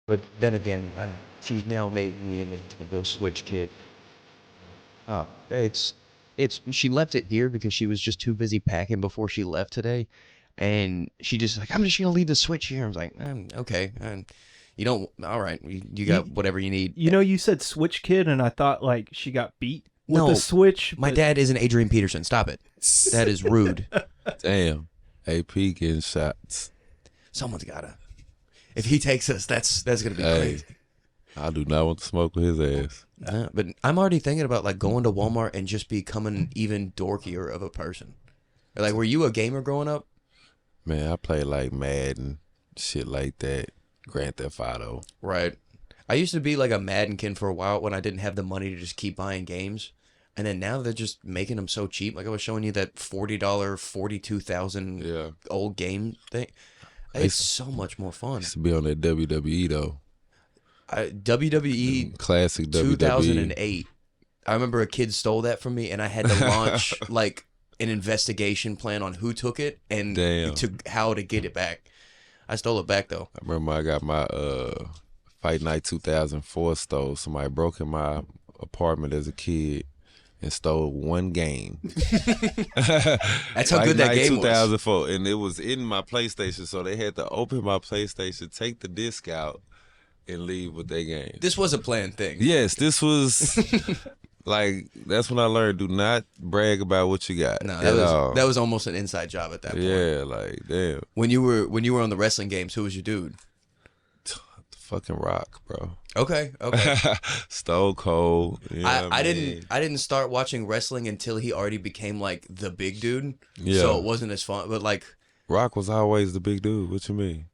But then again, she's now made me into the Switch kid. Oh, it's she left it here because she was just too busy packing before she left today, and she just like I'm just gonna leave the Switch here. I was like, okay, and you don't. All right, you got whatever you need. You said Switch Kid, and I thought like she got beat with No, the Switch. My dad isn't Adrian Peterson. Stop it. That is rude. Damn. AP getting shots. Someone's gotta. If he takes us, that's gonna be Hey, crazy. I do not want to smoke with his ass. But I'm already thinking about like going to Walmart and just becoming even dorkier of a person. Like, were you a gamer growing up? Man, I play like Madden, shit like that. Grand Theft Auto. Right. I used to be like a Maddenkin for a while when I didn't have the money to just keep buying games. And then now they're just making them so cheap. Like I was showing you that $40, 42,000 old game thing. It's so much more fun. Used to be on that WWE though. WWE Classic 2008. I remember a kid stole that from me, and I had to launch like an investigation plan on who took it and to how to get it back. I stole it back though. I remember I got my Fight Night 2004 stole. Somebody broke in my apartment as a kid and stole one game. That's how Fight good that Night game 2004, was. and it was in my PlayStation, so they had to open my PlayStation, take the disc out, and leave with their game. This was a planned thing. Yes, this was like that's when I learned do not brag about what you got. No, that was almost an inside job at that point. Yeah, like damn. When you were on the wrestling games, who was your dude? Fucking Rock, bro. Okay. Stone Cold. You know I didn't start watching wrestling until he already became like the big dude. Yeah. So it wasn't as fun. But like Rock was always the big dude. What you mean?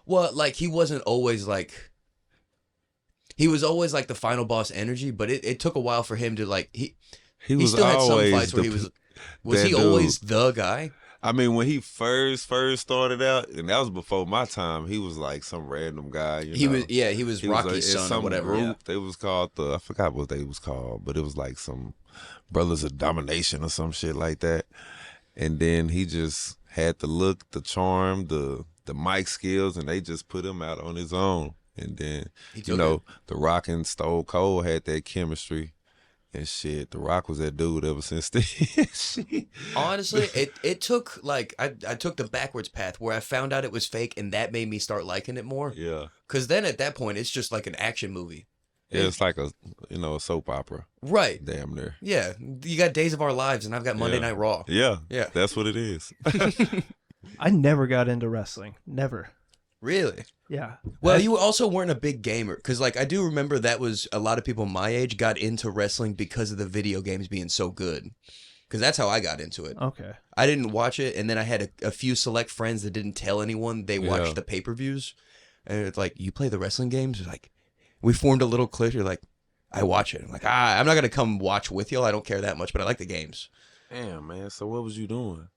Well, like he wasn't always like he was always like the final boss energy, but it took a while for him to like he was still had some always fights where he was he dude. always the guy? I mean, when he first started out, and that was before my time, he was like some random guy. He was Rocky's in son some or whatever. Group, they was called I forgot what they was called, but it was like some Brothers of Domination or some shit like that. And then he just had the look, the charm, the mic skills, and they just put him out on his own. And then the Rock and Stone Cold had that chemistry. And shit, The Rock was that dude ever since then. Honestly, it took like I took the backwards path where I found out it was fake, and that made me start liking it more. Yeah. Because then at that point, it's just like an action movie. Yeah, it's like a soap opera. Right. Damn near. Yeah. You got Days of Our Lives, and I've got Monday Night Raw. Yeah. Yeah. That's what it is. I never got into wrestling. Never. Really? Yeah. Well, you also weren't a big gamer, because like I do remember that was a lot of people my age got into wrestling because of the video games being so good. Because that's how I got into it. Okay. I didn't watch it, and then I had a few select friends that didn't tell anyone they watched the pay-per-views. And it's like, you play the wrestling games? It's like, we formed a little clique. You're like, I watch it. I'm like, I'm not going to come watch with y'all. I don't care that much, but I like the games. Damn, man. So what was you doing?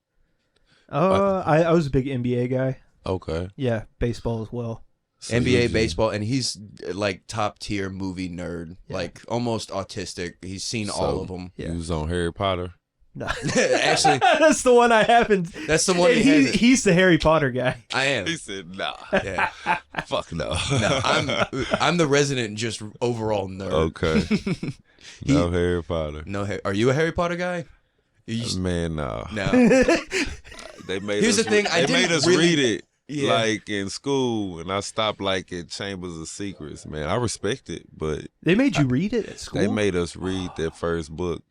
I was a big NBA guy. Okay. Yeah, baseball as well. So NBA, baseball, and he's like top tier movie nerd, like almost autistic. He's seen all of them. You was on Harry Potter? No. Actually, that's the one I haven't. That's the one he's the Harry Potter guy. I am. He said, nah. Yeah. Fuck no. No, I'm the resident just overall nerd. Okay. No Harry Potter. No, are you a Harry Potter guy? Man, no. No. They made Here's us, the thing. They made us read it. Yeah. Like in school, and I stopped like at Chambers of Secrets. Man, I respect it, but they made you read it at school. They made us read that first book.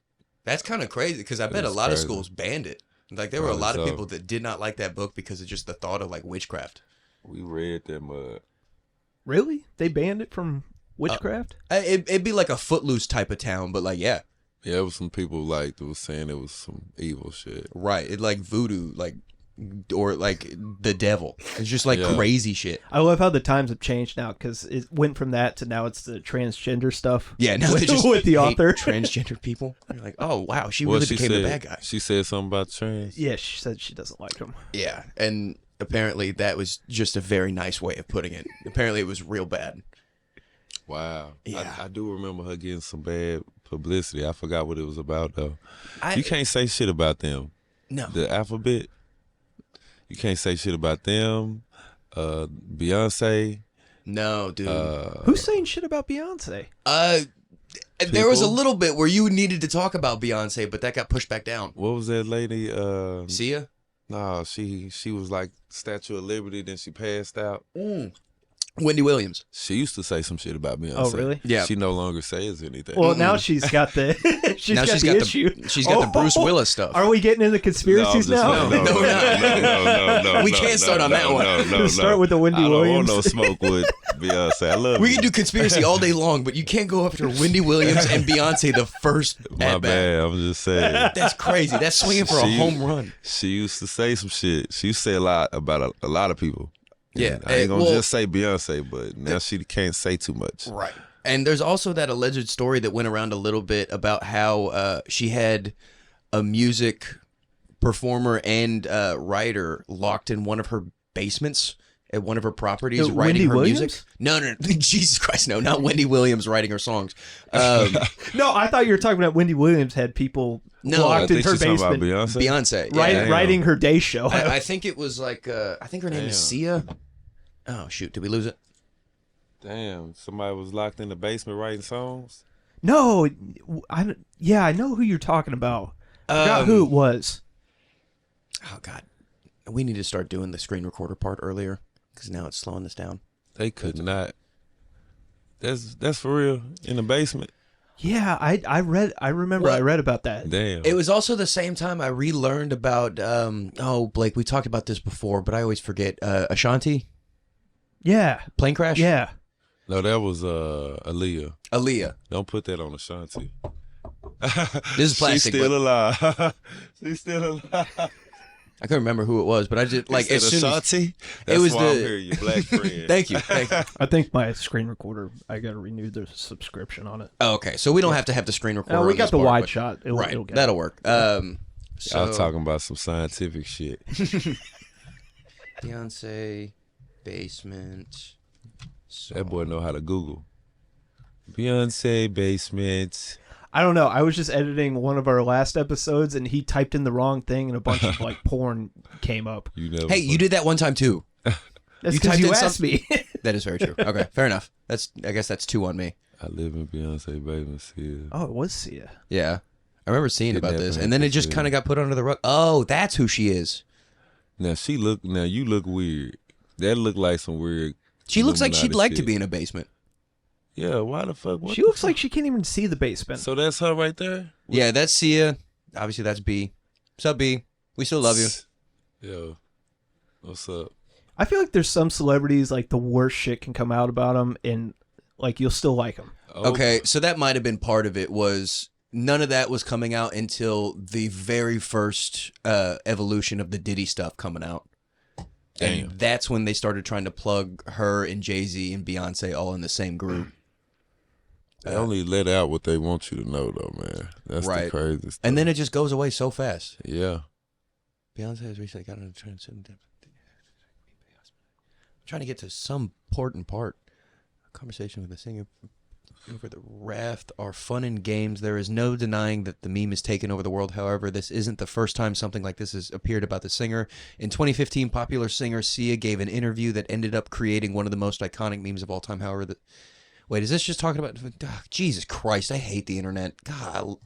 That's kind of crazy because I bet a lot of schools banned it. Like there were a lot of people that did not like that book because of just the thought of like witchcraft. We read that mud. Really? They banned it from witchcraft? It'd be like a Footloose type of town, but like yeah. Yeah, there was some people like that was saying it was some evil shit. Right. It like voodoo, like. Or like the devil. It's just like crazy shit. I love how the times have changed now because it went from that to now it's the transgender stuff. Yeah, now they just with the author transgender people. You're like, oh wow, she really became the bad guy. She said something about trans. Yeah, she said she doesn't like him. Yeah, and apparently that was just a very nice way of putting it. Apparently it was real bad. Wow. Yeah. I do remember her getting some bad publicity. I forgot what it was about though. You can't say shit about them. No. The alphabet. You can't say shit about them. Beyonce. No, dude. Who's saying shit about Beyonce? There was a little bit where you needed to talk about Beyonce, but that got pushed back down. What was that lady? Sia? No, she was like Statue of Liberty, then she passed out. Wendy Williams. She used to say some shit about Beyonce. Oh, really? Yeah. She no longer says anything. Well, now she's got the Now she's got the issue. She's got the Bruce Willis stuff. Are we getting into conspiracies now? No, we can't start on that one. Let's start with the Wendy Williams. I don't want no smoke with Beyonce. I love We you. can do conspiracy all day long, but you can't go after Wendy Williams and Beyonce the first My at bat. bad. I'm just saying. That's crazy. That's swinging for a home run. She used to say some shit. She used to say a lot about a lot of people. Yeah, And I ain't gonna just say Beyonce, but now she can't say too much. Right. And there's also that alleged story that went around a little bit about how she had a music performer and writer locked in one of her basements at one of her properties writing Wendy her Williams? music. No, Jesus Christ, no, not Wendy Williams writing her songs. No, I thought you were talking about Wendy Williams had people No, locked in I think her she's talking basement about Beyonce. Beyonce, yeah. writing her day show. I think it was like I think her name is Sia. Oh shoot, did we lose it? Damn, somebody was locked in the basement writing songs. No, I know who you're talking about. I forgot who it was. Oh God, we need to start doing the screen recorder part earlier because now it's slowing us down. They could not. That's for real in the basement. Yeah, I remember I read about that. Damn. It was also the same time I relearned about Blake, we talked about this before, but I always forget. Ashanti? Yeah. Plane crash? Yeah. No, that was Aaliyah. Aaliyah. Don't put that on Ashanti. This is plastic. She's still but alive. She's still alive. I couldn't remember who it was, but I just like as soon as Ashanti. That's it was why I'm here, you black friend. Thank you. I think my screen recorder, I got to renew the subscription on it. Oh, okay, so we don't have to have the screen recorder. No, we on got this the part, wide but- shot. Right, it'll get that'll it. work. So I was talking about some scientific shit. Beyonce basement. That boy know how to Google. Beyonce basement. I don't know. I was just editing one of our last episodes, and he typed in the wrong thing, and a bunch of like porn came up. You know. Hey, you did that one time too. That's You because typed you in asked me. That is very true. Okay, fair enough. I guess that's 2 on me. I live in Beyonce basement. Yeah. Oh, it was Sia. Yeah, I remember seeing It about never this, happened and then it just to kind of me. got put under the rug. Oh, that's who she is. Now you look weird. That look like some weird. She looks like she'd Illuminati like to shit. be in a basement. Yeah, why the fuck? What She the looks fuck? like she can't even see the basement. So that's her right there. Yeah, that's Sia. Obviously, that's B. What's up, B? We still love you. Yo, what's up? I feel like there's some celebrities like the worst shit can come out about them, and like you'll still like them. Oh, Okay, so that might have been part of it. Was none of that was coming out until the very first evolution of the Diddy stuff coming out. Damn. And that's when they started trying to plug her and Jay-Z and Beyonce all in the same group. They only let out what they want you to know, though, man. That's Right. the craziest. And then it just goes away so fast. Yeah. Beyonce has recently gotten a transcendent. I'm trying to get to some important part. A conversation with the singer over the raft are fun and games. There is no denying that the meme is taken over the world. However, this isn't the first time something like this has appeared about the singer. In 2015, popular singer Sia gave an interview that ended up creating one of the most iconic memes of all time. However, wait, is this just talking about... Jesus Christ, I hate the internet. God,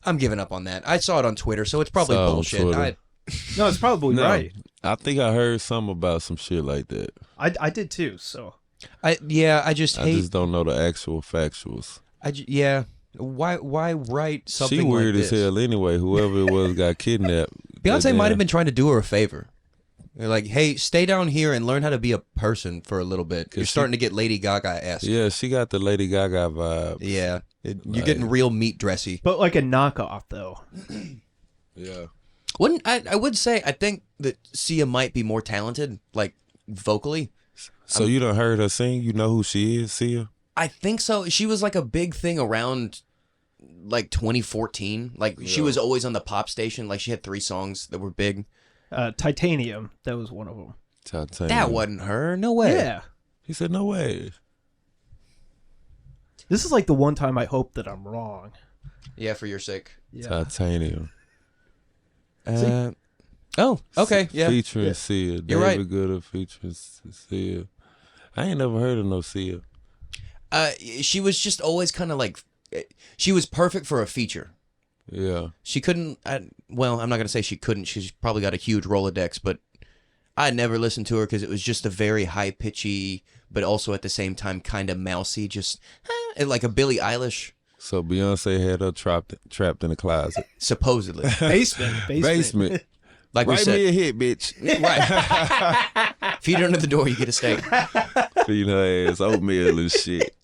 I'm giving up on that. I saw it on Twitter, so it's probably Saw it on bullshit. Twitter. No, it's probably No, right. I think I heard something about some shit like that. I did too. So I just I hate... just don't know the actual factuals. yeah. Why write something She weird like as this? hell anyway. Whoever it was got kidnapped. Beyonce might have Goddamn. been trying to do her a favor. They're like, hey, stay down here and learn how to be a person for a little bit. You're she- starting to get Lady Gaga-esque. Yeah, she got the Lady Gaga vibe. Yeah. You're getting real meat dressy. but like a knockoff though. Yeah. I would say, I think that Sia might be more talented, like, vocally. So you done heard her sing? You know who she is, Sia? I think so. She was like a big thing around like 2014. Like she was always on the pop station. Like she had 3 songs that were big. Titanium, that was one of them. Titanium. That wasn't her. No way. Yeah. He said, no way. This is like the one time I hope that I'm wrong. Yeah, for your sake. Yeah. Titanium. Oh, okay. Yeah. Featuring Yeah. Sia. You're right. David Gooder featuring Sia. I ain't never heard of no Sia. She was just always kind of like, she was perfect for a feature. Yeah. She couldn't, well, I'm not going to say she couldn't. She's probably got a huge Rolodex, but I never listened to her because it was just a very high-pitchy, but also at the same time kind of mousy, just like a Billie Eilish. So Beyonce had her trapped in a closet. Supposedly. Basement. Like we Write said. me a hit, bitch. Right. Feed her under the door, you get a steak. Feed her ass oatmeal and shit.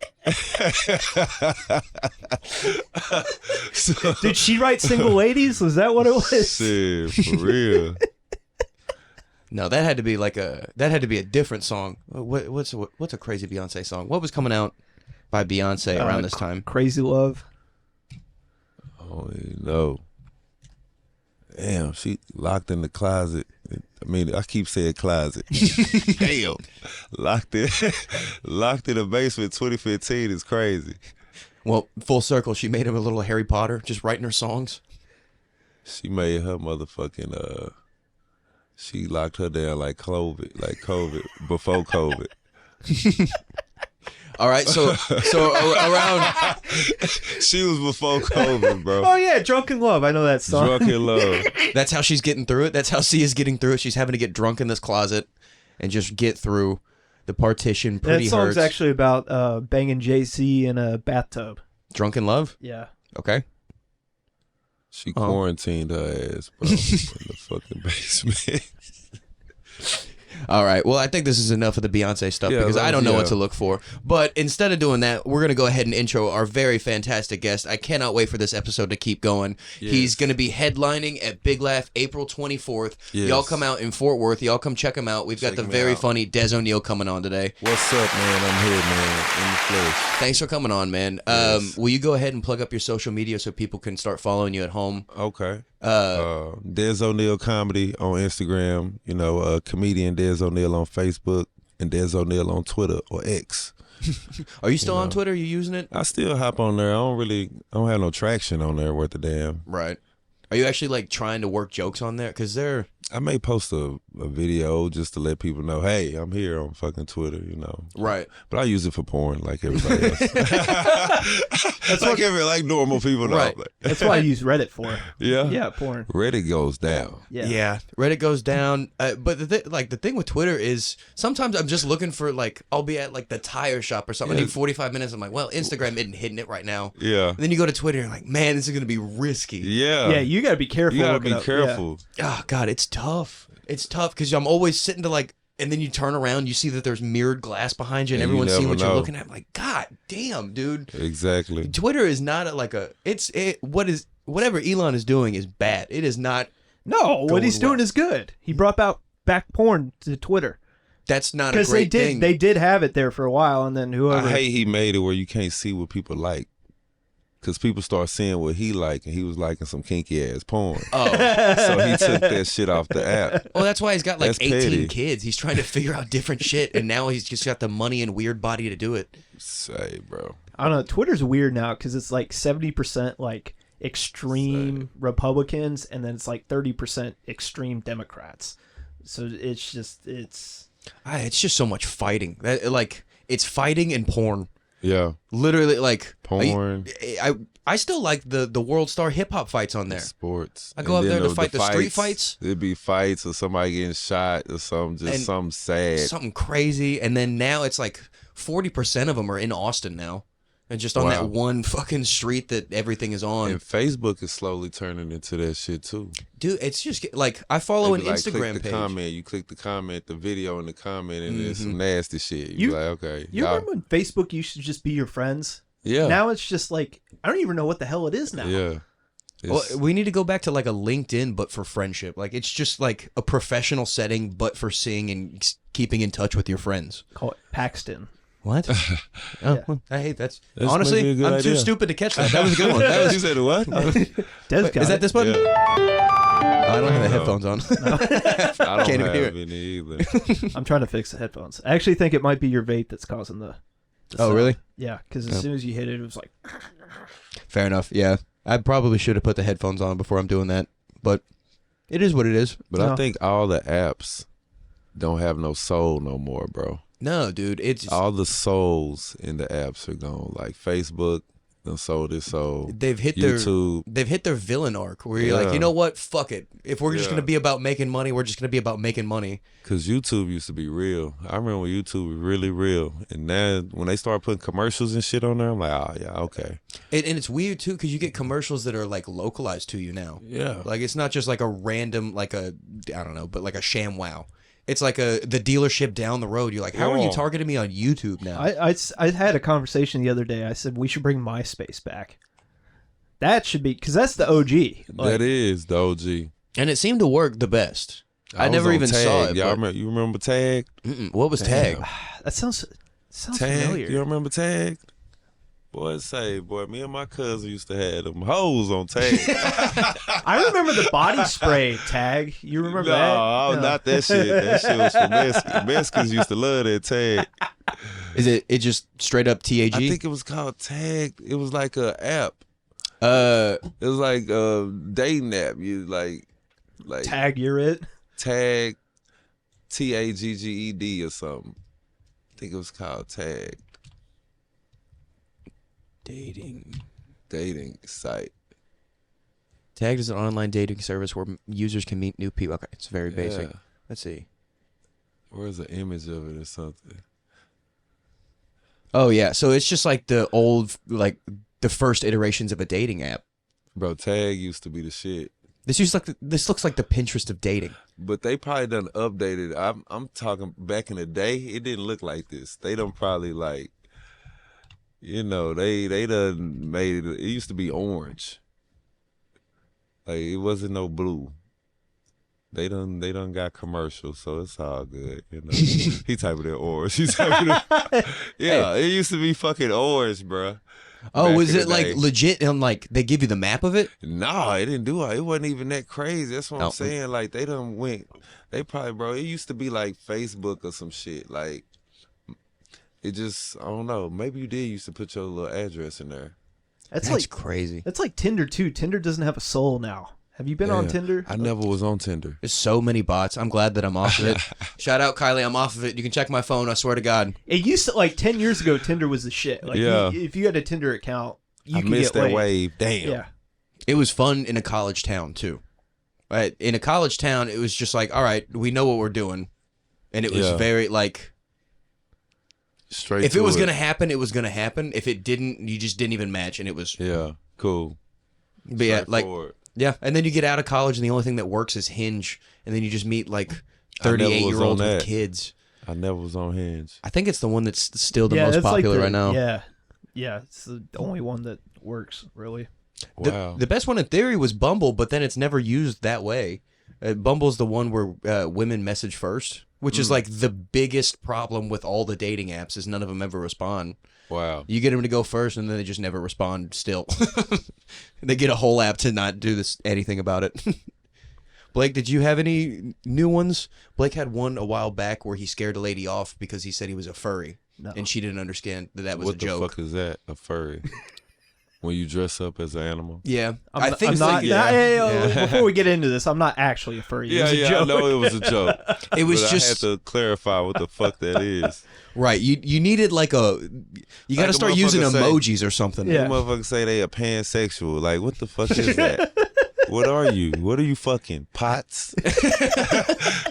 So, Did she write Single Ladies? Was that what it was? shit, for real. No, that had to be a different song. What's a crazy Beyonce song? What was coming out by Beyonce around this time? Crazy Love. Oh, no. Damn, she locked in the closet. I mean, I keep saying closet. Damn. Locked in the basement 2015 is crazy. Well, full circle, she made him a little Harry Potter, just writing her songs. She made her motherfucking, she locked her down like COVID, before COVID. All right, so around She was before COVID, bro. Oh yeah, Drunken Love. I know that song. Drunk in love. that's how she's getting through it. That's how Sia's getting through it. She's having to get drunk in this closet and just get through the partition. Pretty That song's hurts. actually about banging JC in a bathtub. Drunken Love. Yeah. Okay. She quarantined her ass, bro, in the fucking basement. All right. Well, I think this is enough of the Beyonce stuff because I don't know what to look for. But instead of doing that, we're going to go ahead and intro our very fantastic guest. I cannot wait for this episode to keep going. Yes. He's going to be headlining at Big Laugh April 24th. Yes. Y'all come out in Fort Worth. Y'all come check him out. We've got Check the me very out. funny Dez O'Neal coming on today. What's up, man? I'm here, man, in the flesh. Thanks for coming on, man. Yes. Will you go ahead and plug up your social media so people can start following you at home? Okay. Dez O'Neal Comedy on Instagram, comedian Dez O'Neal on Facebook, and Dez O'Neal on Twitter or X. Are you still on Twitter? Are you using it? I still hop on there. I don't have no traction on there worth a damn. Right. Are you actually like trying to work jokes on there? Because they're... I may post a video just to let people know, hey, I'm here on fucking Twitter, Right. But I use it for porn like everybody else. That's like normal people know. Right. That's what I use Reddit for. Yeah? Yeah, porn. Reddit goes down. Yeah. Reddit goes down. But the thing with Twitter is sometimes I'm just looking for I'll be at the tire shop or something. I need 45 minutes. I'm like, well, Instagram isn't hitting it right now. Yeah. And then you go to Twitter and you're like, man, this is gonna be risky. Yeah. Yeah, you gotta be careful. You gotta looking be up. careful. Oh God, it's tough. It's tough because I'm always sitting to and then you turn around, you see that there's mirrored glass behind you, and And you everyone's seeing never what you're know. looking at. I'm like, God damn, dude. Exactly. Twitter is not whatever Elon is doing is bad. It is not. No, what he's doing well. is good. He brought back porn to Twitter That's not a because great thing. they did have it there for a while, and then whoever. I hate he made it where you can't see what people like. Because people start seeing what he like, and he was liking some kinky ass porn. Oh, So he took that shit off the app. well, that's why he's got That's 18 petty. kids. He's trying to figure out different shit, and now he's just got the money and weird body to do it. Say, bro. I don't know. Twitter's weird now because it's 70% extreme Republicans, and then it's 30% extreme Democrats. So it's just It's just so much fighting. It's fighting and porn. Yeah. Literally, Porn. I still like the World Star hip hop fights on there. Sports. I go And up then there to fight the street fights. It'd be fights or somebody getting shot or something, just And something sad. Something crazy, and then now it's 40% of them are in Austin now, and just on that Wow. one fucking street that everything is on. And Facebook is slowly turning into that shit too. Dude, it's just I follow an They be Instagram click the page. comment, you click the comment, the video in the comment, and it's some nasty shit. You You- be like, okay. You y'all- remember when Facebook used to just be your friends? Yeah. Now it's just I don't even know what the hell it is now. Yeah. Well, It's- we need to go back to a LinkedIn, but for friendship. It's just a professional setting, but for seeing and keeping in touch with your friends. Call it Paxton. What? I hate that. This Honestly, might be a good I'm too idea. stupid to catch that. That was a good one. That was, you said what? Des got is that it. this button? Yeah. I don't have the No. headphones on. I don't Can't even have hear it. any either. I'm trying to fix the headphones. I actually think it might be your vape that's causing the Oh, sound. really? Yeah, because as soon as you hit it, it was Fair enough. Yeah, I probably should have put the headphones on before I'm doing that, but it is what it is. But No. I think all the apps don't have no soul no more, bro. No, dude, it's All the souls in the apps are gone. Like Facebook, done sold its soul. they've hit YouTube. their villain arc where you're like, Yeah. you know what? Fuck it. If we're just Yeah. gonna be about making money, we're just gonna be about making money. Because YouTube used to be real. I remember when YouTube was really real. And now when they start putting commercials and shit on there, I'm like, oh, yeah, okay. And it's weird too because you get commercials that are like localized to you now. Yeah. Like it's not just like a random like a I don't know, but like a ShamWow. It's like the dealership down the road. You're like, how are you Yeah. targeting me on YouTube now? I had a conversation the other day. I said we should bring MySpace back. That should be because that's the OG. That is the OG. And it seemed to work the best. I was never on even Tag. saw it. Y'all but- remember, you remember Tag? What was Tag? Damn. That sounds Tag? familiar. You remember Tag? Boy, me and my cousin used to have them hoes on Tag. I remember the body spray tag. You remember no, that? No, not that shit. That shit was for Mexicans. Mexicans used to love that Tag. Is it just straight up TAG? I think it was called Tag. It was like a app. Uh, It was like a dating app. You like Tag, you're it. Tag, TAGGED or something. I think it was called Tag. Dating site. Tagged is an online dating service where users can meet new people. Okay, it's very basic. Yeah. Let's see. Where's an image of it or something? Oh yeah, so it's just like the old, like the first iterations of a dating app. Bro, Tag used to be the shit. This looks like the Pinterest of dating. But they probably done updated. I'm talking back in the day, it didn't look like this. They done probably like, you know, they done made it used to be orange. Like it wasn't no blue. They done got commercials, so it's all good, you know. He typing in orange. He typing in, yeah, it used to be fucking orange, bruh. Oh, Back was in it the like day. legit and like they give you the map of it? No, it didn't do it. It wasn't even that crazy. That's what Oh. I'm saying. Like they done went. They probably, bro. It used to be like Facebook or some shit. Like it just, I don't know. Maybe you did used to put your little address in there. That's That's like crazy. that's like Tinder too. Tinder doesn't have a soul now. Have you been on Yeah. Tinder? I never was on Tinder. There's so many bots. I'm glad that I'm off of it. Shout out Kylie, I'm off of it. You can check my phone. I swear to God. It used to like 10 years ago. Tinder was the shit. Like, Yeah. if you had a Tinder account, you I could missed get that laid. wave. Damn. Yeah, It was fun in a college town too. Right? In a college town, it was just like, all right, we know what we're doing, and it was Yeah. very like, Straight. if to it was gonna happen, it was gonna happen. If it didn't, you just didn't even match, and it was. Yeah. Cool. But yeah, like Straightforward. yeah, and then you get out of college, and the only thing that works is Hinge, and then you just meet like I never was 38-year-olds on with that. kids. I never was on Hinge. I think it's the one that's still the yeah, most that's like popular the- right now. Yeah, it's the only one that works really. Wow. The best one in theory was Bumble, but then it's never used that way. Bumble's the one where women message first, which is like the biggest problem with all the dating apps is none of them ever respond. Wow. You get them to go first, and then they just never respond still. They get a whole app to not do anything about it. Blake, did you have any new ones? Blake had one a while back where he scared a lady off because he said he was a furry. No. And she didn't understand that was What a the joke. fuck is that? A furry? When you dress up as an animal? Yeah. I'm, I think I'm not. yeah. Hey, before we get into this, I'm not actually a furry. It was a I joke. know it was a joke. It was but just I had to clarify what the fuck that is. right. You needed like you got to Like a start using motherfucker say- emojis or something. Yeah. Them motherfuckers say they a pansexual. Like, what the fuck is that? What are you? What are you fucking? Pots?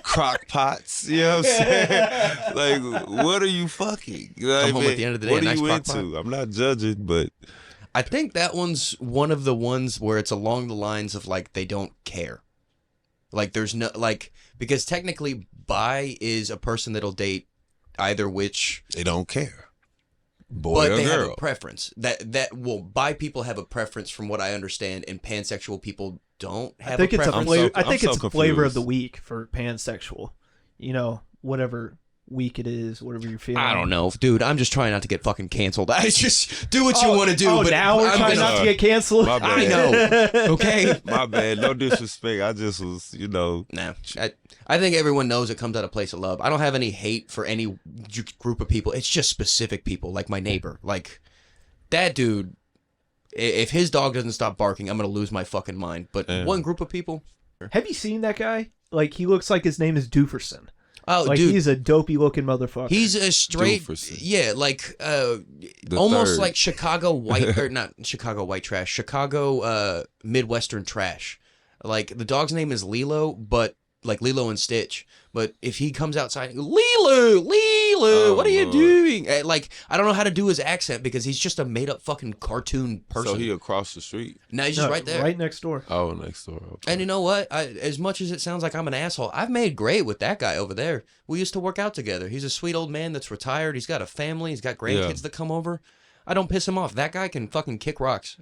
Crock pots? You know what I'm saying? Like, what are you fucking? You know Come what home I at the end of the day, What a are nice you crock into? I'm not judging, but I think that one's one of the ones where it's along the lines of like they don't care. Like there's no like because technically bi is a person that'll date either which they don't care. Boy but or they have girl. a preference. Bi people have a preference from what I understand and pansexual people don't have I think a it's a preference. flavor. I I'm think so it's a flavor of confused. the week for pansexual. You know, whatever week it is, whatever you're feeling. I don't know, dude. I'm just trying not to get fucking canceled. I just do what you want to do. Oh, but now we're I'm trying gonna- not to get canceled. My I bad. know. Okay. My bad. No disrespect. I just was, No, I think everyone knows it comes out of place of love. I don't have any hate for any group of people. It's just specific people, like my neighbor. Like, that dude, if his dog doesn't stop barking, I'm going to lose my fucking mind. But Yeah. one group of people... Have you seen that guy? Like, he looks like his name is Dooferson. Oh, Like, dude, he's a dopey looking motherfucker. he's a straight, Jefferson. yeah, like The almost third. like Chicago white or not Chicago white trash, Chicago Midwestern trash. Like the dog's name is Lilo, but like Lilo and Stitch. But if he comes outside, Lilo, Oh, what are you Lord. doing? Like I don't know how to do his accent because he's just a made up fucking cartoon person. So he across the street. No, he's just right there. Right next door. Oh, next door. Okay. And you know what? As much as it sounds like I'm an asshole, I've made great with that guy over there. We used to work out together. He's a sweet old man that's retired. He's got a family. He's got grandkids that come over. I don't piss him off. That guy can fucking kick rocks.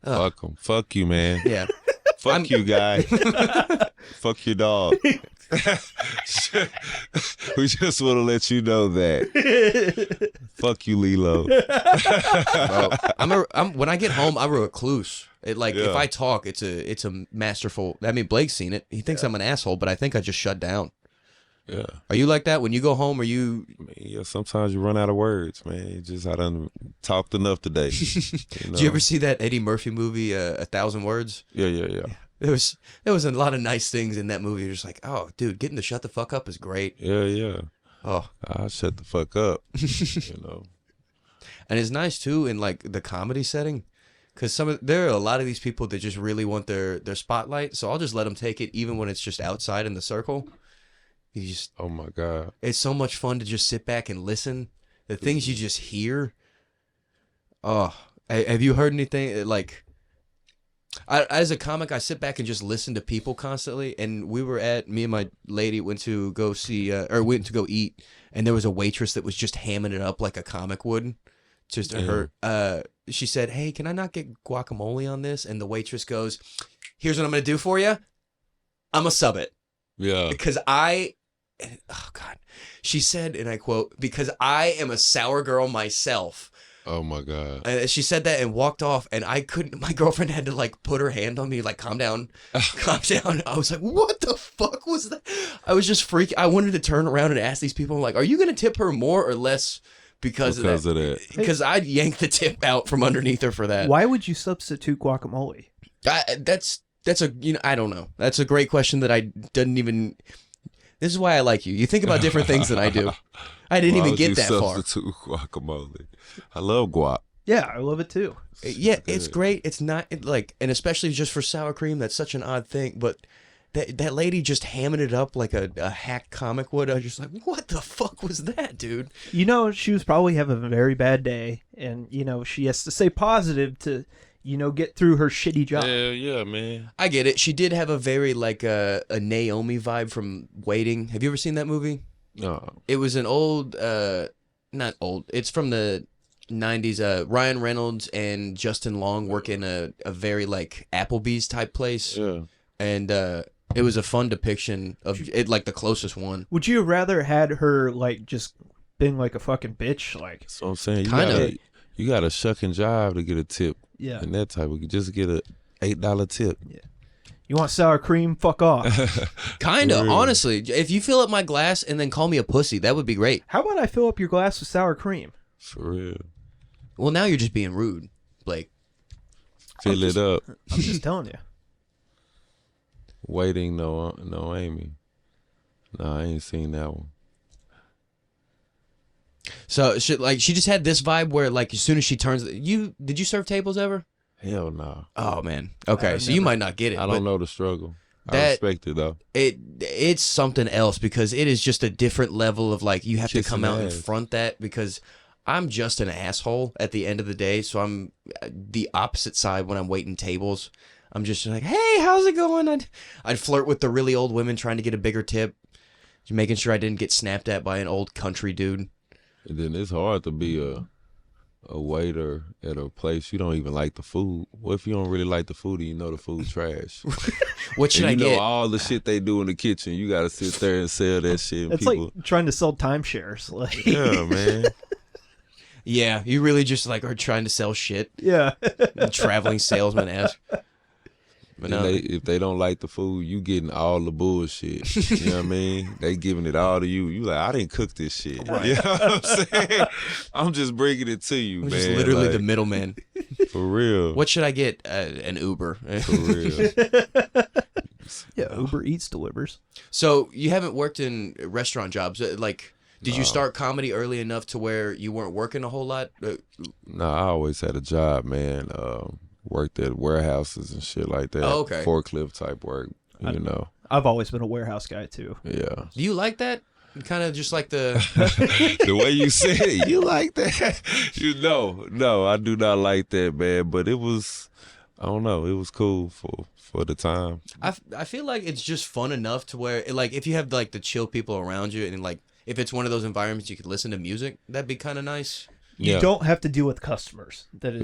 Fuck him. Fuck you, man. Yeah. Fuck you, guy. Fuck your dog. We just want to let you know that. Fuck you, Lilo. Bro, when I get home, I'm a recluse. If Yeah. I talk, it's a masterful. I mean, Blake's seen it. He thinks I'm an asshole, but I think I just shut down. Yeah. Are you like that when you go home? Are you? I mean, yeah, sometimes you run out of words, man. You just, I done talked enough today. Did you ever see that Eddie Murphy movie, 1,000 Words? Yeah. There was a lot of nice things in that movie. You're just like, oh, dude, getting to shut the fuck up is great. Yeah. Oh, I'll shut the fuck up. You know. and it's nice too in like the comedy setting, because there are a lot of these people that just really want their spotlight. So I'll just let them take it, even when it's just outside in the circle. Oh my God. It's so much fun to just sit back and listen. The things you just hear. Oh, have you heard anything like? As a comic, I sit back and just listen to people constantly. And me and my lady went to go eat, and there was a waitress that was just hamming it up like a comic would. Just her. She said, "Hey, can I not get guacamole on this?" And the waitress goes, "Here's what I'm gonna do for you. I'm gonna sub it." Yeah. Because oh God, she said, and I quote, "Because I am a sour girl myself." Oh my God. She said that and walked off, and I couldn't. My girlfriend had to like put her hand on me, like, "Calm down, calm down." I was like, "What the fuck was that?" I was just freaking. I wanted to turn around and ask these people, I'm like, "Are you gonna tip her more or less because of that?" Because I'd yank the tip out from underneath her for that. Why would you substitute guacamole? That's a I don't know. That's a great question that I didn't even. This is why I like you. You think about different things than I do. I didn't even get that far. Substitute guacamole. I love guac. Yeah, I love it too. Yeah, it's great. It's not and especially just for sour cream, that's such an odd thing. But that lady just hamming it up like a hack comic would. I was just like, what the fuck was that, dude? You know, she was probably having a very bad day, and she has to stay positive to get through her shitty job. Yeah, man. I get it. She did have a very like a Naomi vibe from Waiting. Have you ever seen that movie? No. It was an old, not old. It's from the 90s. Ryan Reynolds and Justin Long work in a very like Applebee's type place. Yeah. And it was a fun depiction of it, like the closest one. Would you have rather had her like just been like a fucking bitch? Like, So I'm saying Kinda. you got to shuck and jive to get a tip. yeah. And that type of just get a $8 tip. You want sour cream? Fuck off. Kinda, For real. honestly. If you fill up my glass and then call me a pussy, that would be great. How about I fill up your glass with sour cream? For real. Well, now you're just being rude, Blake. Fill it up. I'm just telling you. Waiting, no Amy. No, I ain't seen that one. So she just had this vibe where like as soon as she turns, did you serve tables ever? Hell no. Oh man. Okay, so you might not get it. I but don't know the struggle. I that- respect it though. It's something else because it is just a different level of like you have to come Kissing out and ass. front that because I'm just an asshole at the end of the day. So I'm the opposite side when I'm waiting tables. I'm just like, hey, how's it going? I'd flirt with the really old women trying to get a bigger tip, just making sure I didn't get snapped at by an old country dude. And then it's hard to be a waiter at a place you don't even like the food. What if you don't really like the food and you know the food trash? What should and I you know get? all the shit they do in the kitchen. You got to sit there and sell that shit. And It's people, like trying to sell timeshares. Like, yeah, man. Yeah, you really just like are trying to sell shit. yeah. Traveling salesman ass. But no, If they don't like the food, you getting all the bullshit. You know what I mean? They giving it all to you. You like, I didn't cook this shit. Right. You know what I'm saying? I'm just bringing it to you, I'm man. just literally like, the middleman. for real. What should I get? An Uber. For real. deliveries. Yeah, Uber Eats delivers. So you haven't worked in restaurant jobs. Like, did you start comedy early enough to where you weren't working a whole lot? No, I always had a job, man. Worked at warehouses and shit like that. Oh, okay. Forklift type work, you know. I've always been a warehouse guy too. Yeah. Do you like that? Kind of just like the The way you said it, you like that? No, I do not like that, man. But it was, I don't know, it was cool for the time. I feel like it's just fun enough to where, like, if you have like the chill people around you, and like if it's one of those environments you could listen to music, that'd be kind of nice. You don't have to deal with customers. That's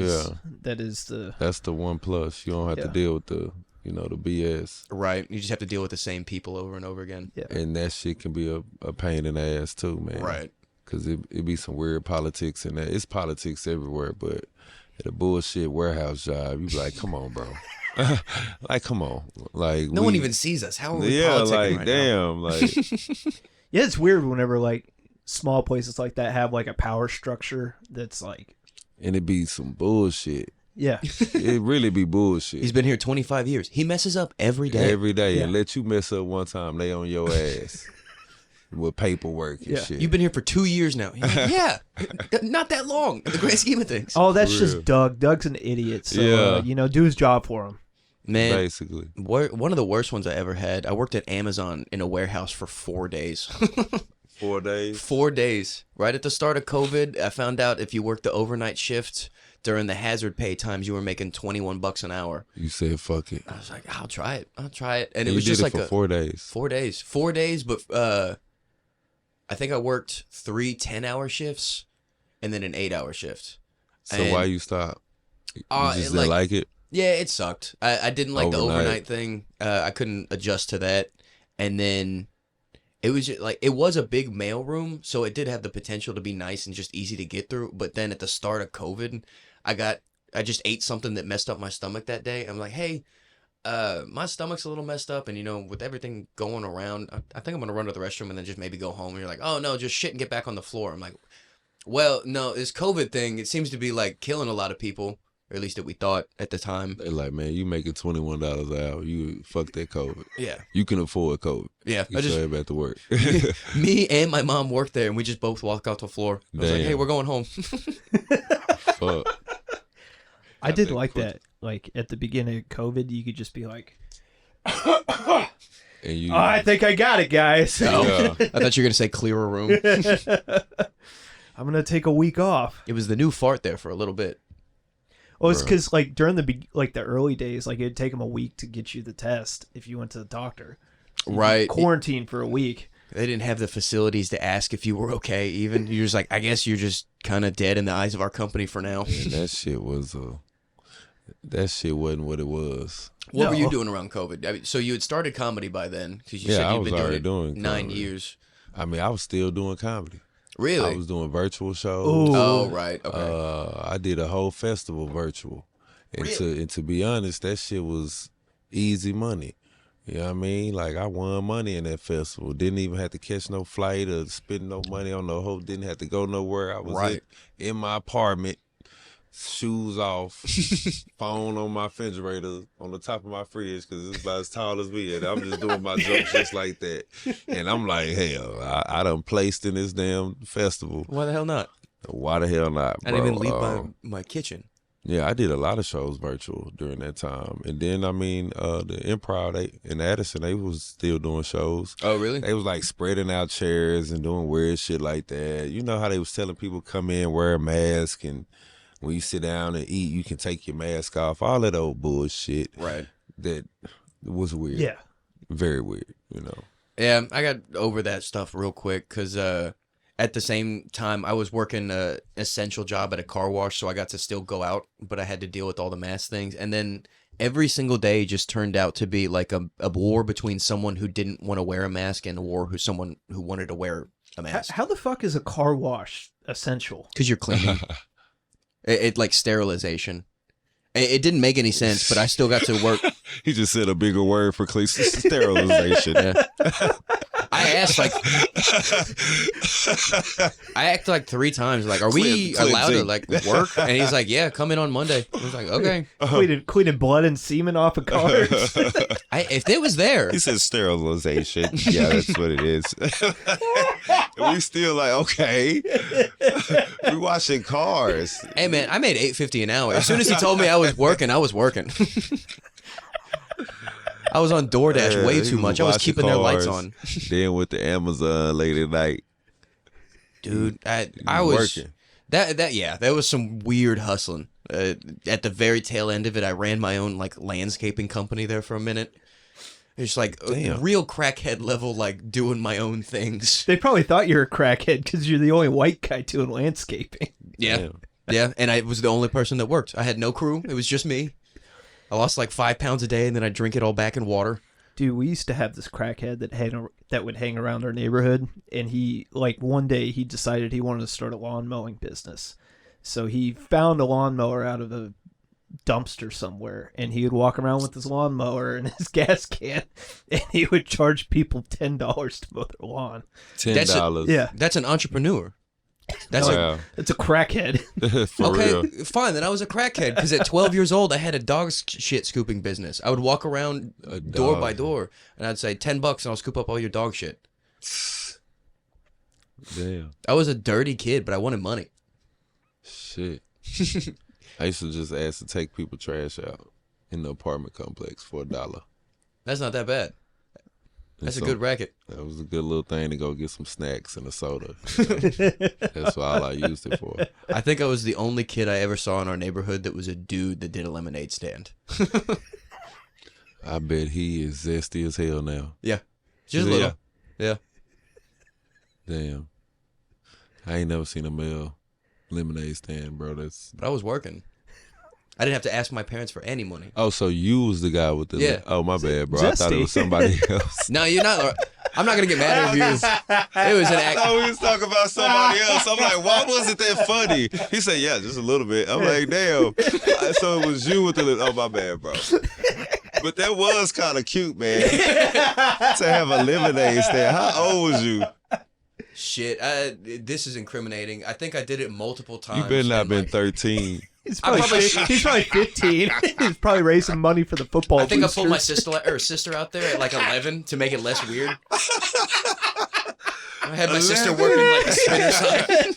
the one plus. You don't have to deal with the BS. Right. You just have to deal with the same people over and over again. Yeah. And that shit can be a pain in the ass too, man. Right. Because it be some weird politics in that. It's politics everywhere, but at a bullshit warehouse job, you be like, come on, bro. Like, come on. Like, no one even sees us. How are we politicking like, right damn. now? Like, Yeah, it's weird whenever like small places like that have like a power structure that's like, and it be some bullshit. yeah. It really be bullshit. He's been here 25 years. He messes up every day. Every day. Yeah. And let you mess up one time, they on your ass with paperwork and shit. You've been here for 2 years now. Like, yeah, not that long in the grand scheme of things. Oh, that's For just real. Doug. Doug's an idiot. So, Yeah. do his job for him. Man, Basically. one of the worst ones I ever had, I worked at Amazon in a warehouse for 4 days. 4 days. 4 days. Right at the start of COVID, I found out if you worked the overnight shift during the hazard pay times, you were making $21 an hour. You said fuck it. I was like, I'll try it. And it You was did just it like for 4 days. 4 days. 4 days, but I think I worked 3 10-hour shifts and then an 8-hour shift. So And- why you stopped? You just like- didn't like it? Yeah, it sucked. I didn't like the Overnight. overnight thing. I couldn't adjust to that. And then it was just, like, it was a big mail room, so it did have the potential to be nice and just easy to get through. But then at the start of COVID, I just ate something that messed up my stomach that day. I'm like, hey, my stomach's a little messed up, and with everything going around, I think I'm gonna run to the restroom and then just maybe go home. And you're like, oh no, just shit and get back on the floor. I'm like, well, no, this COVID thing, it seems to be like killing a lot of people. Or at least that we thought at the time. They're like, man, you making $21 an hour. You fuck that COVID. Yeah. You can afford COVID. Yeah. You still back to work. Me and my mom worked there, and we just both walked out the floor. I was like, Damn. hey, we're going home. Fuck. I did like that. Like at the beginning of COVID, you could just be like, And you, I think I got it, guys. Yeah. I thought you were going to say clear a room. I'm gonna take a week off. It was the new fart there for a little bit. Well, it's because like during the early days, like it'd take them a week to get you the test if you went to the doctor. Right. Quarantine for a week. They didn't have the facilities to ask if you were okay, even. You're just like, I guess you're just kind of dead in the eyes of our company for now. and that shit wasn't what it was. What were you No. doing around COVID? I mean, so you had started comedy by then, because you Yeah, said I you'd was been already doing it doing 9 comedy. years. I mean, I was still doing comedy. Really? I was doing virtual shows. Ooh. Oh, right. Okay. I did a whole festival virtual. And to be honest, that shit was easy money. You know what I mean? Like, I won money in that festival. Didn't even have to catch no flight or spend no money on no whole. Didn't have to go nowhere. I was Right. in my apartment, shoes off, phone on my refrigerator, on the top of my fridge, because it's about as tall as me. And I'm just doing my jokes just like that. And I'm like, hell, I done placed in this damn festival. Why the hell not? Why the hell not, I bro? didn't even leave my kitchen. Yeah, I did a lot of shows virtual during that time. And then, I mean, the Improv in Addison, they was still doing shows. Oh, really? They was like spreading out chairs and doing weird shit like that. You know how they was telling people come in, wear a mask, and when you sit down and eat, you can take your mask off. All that old bullshit. Right. That was weird. Yeah. Very weird, you know. Yeah, I got over that stuff real quick because at the same time I was working an essential job at a car wash, so I got to still go out, but I had to deal with all the mask things. And then every single day just turned out to be like a war between someone who didn't want to wear a mask and a war who someone who wanted to wear a mask. How the fuck is a car wash essential? Because you're cleaning. It like sterilization. It didn't make any sense, but I still got to work. He just said a bigger word for sterilization. Yeah. I I asked like, I asked like 3 times, like, are we Clint allowed to G. like work? And he's like, yeah, come in on Monday. I was like, okay. Cleaning blood and semen off of cars. If it was there, He said sterilization. Yeah, that's what it is. We still like, okay. We washing cars. hey man, I made $8.50 an hour. As soon as he told me I was working, I was working. I was on DoorDash way Yeah, too he much. I was washing keeping their lights cars. on. Then with the Amazon late at night. Dude, I was working. that was some weird hustling. At the very tail end of it, I ran my own like landscaping company there for a minute. It's like Damn. real crackhead level, like doing my own things. They probably thought you were a crackhead because you're the only white guy doing landscaping. Yeah, Damn. yeah, and I was the only person that worked. I had no crew. It was just me. I lost like 5 pounds a day, and then I drink it all back in water. Dude, we used to have this crackhead that would hang around our neighborhood, and he, like, one day he decided he wanted to start a lawn mowing business. So he found a lawnmower out of a dumpster somewhere, and he would walk around with his lawnmower and his gas can, and he would charge people $10 to mow their lawn. $10. Yeah, That's an entrepreneur. That's Wow. it's a crackhead. For okay, real. fine. Then I was a crackhead because at 12 years old, I had a dog shit scooping business. I would walk around door dog. by door, and I'd say $10, and I'll scoop up all your dog shit. Damn. I was a dirty kid, but I wanted money. Shit. I used to just ask to take people trash out in the apartment complex for $1. That's not that bad. That's a good racket. That was a good little thing to go get some snacks and a soda. You know? That's all I used it for. I think I was the only kid I ever saw in our neighborhood that was a dude that did a lemonade stand. I bet he is zesty as hell now. Yeah, just a Yeah. little. Yeah. Damn. I ain't never seen a male lemonade stand, bro. That's But I was working. I didn't have to ask my parents for any money. oh, so you was the guy with the Yeah. oh my bad, bro. I thought it Zesty. was somebody else. No, you're not. I'm not gonna get mad at you. It was an act. Oh, we was talking about somebody else. I'm like, why was it that funny? He said, yeah, just a little bit. I'm like, damn. So it was you with the oh my bad, bro. But that was kind of cute, man. To have a lemonade stand. How old was you? Shit, this is incriminating. I think I did it multiple times. You better not and, been like, 13. He's I probably, probably- he's probably 15. He's probably raising money for the football I think I boosters. pulled my sister out there at like 11 to make it less weird. I had my sister working like a spinner sign.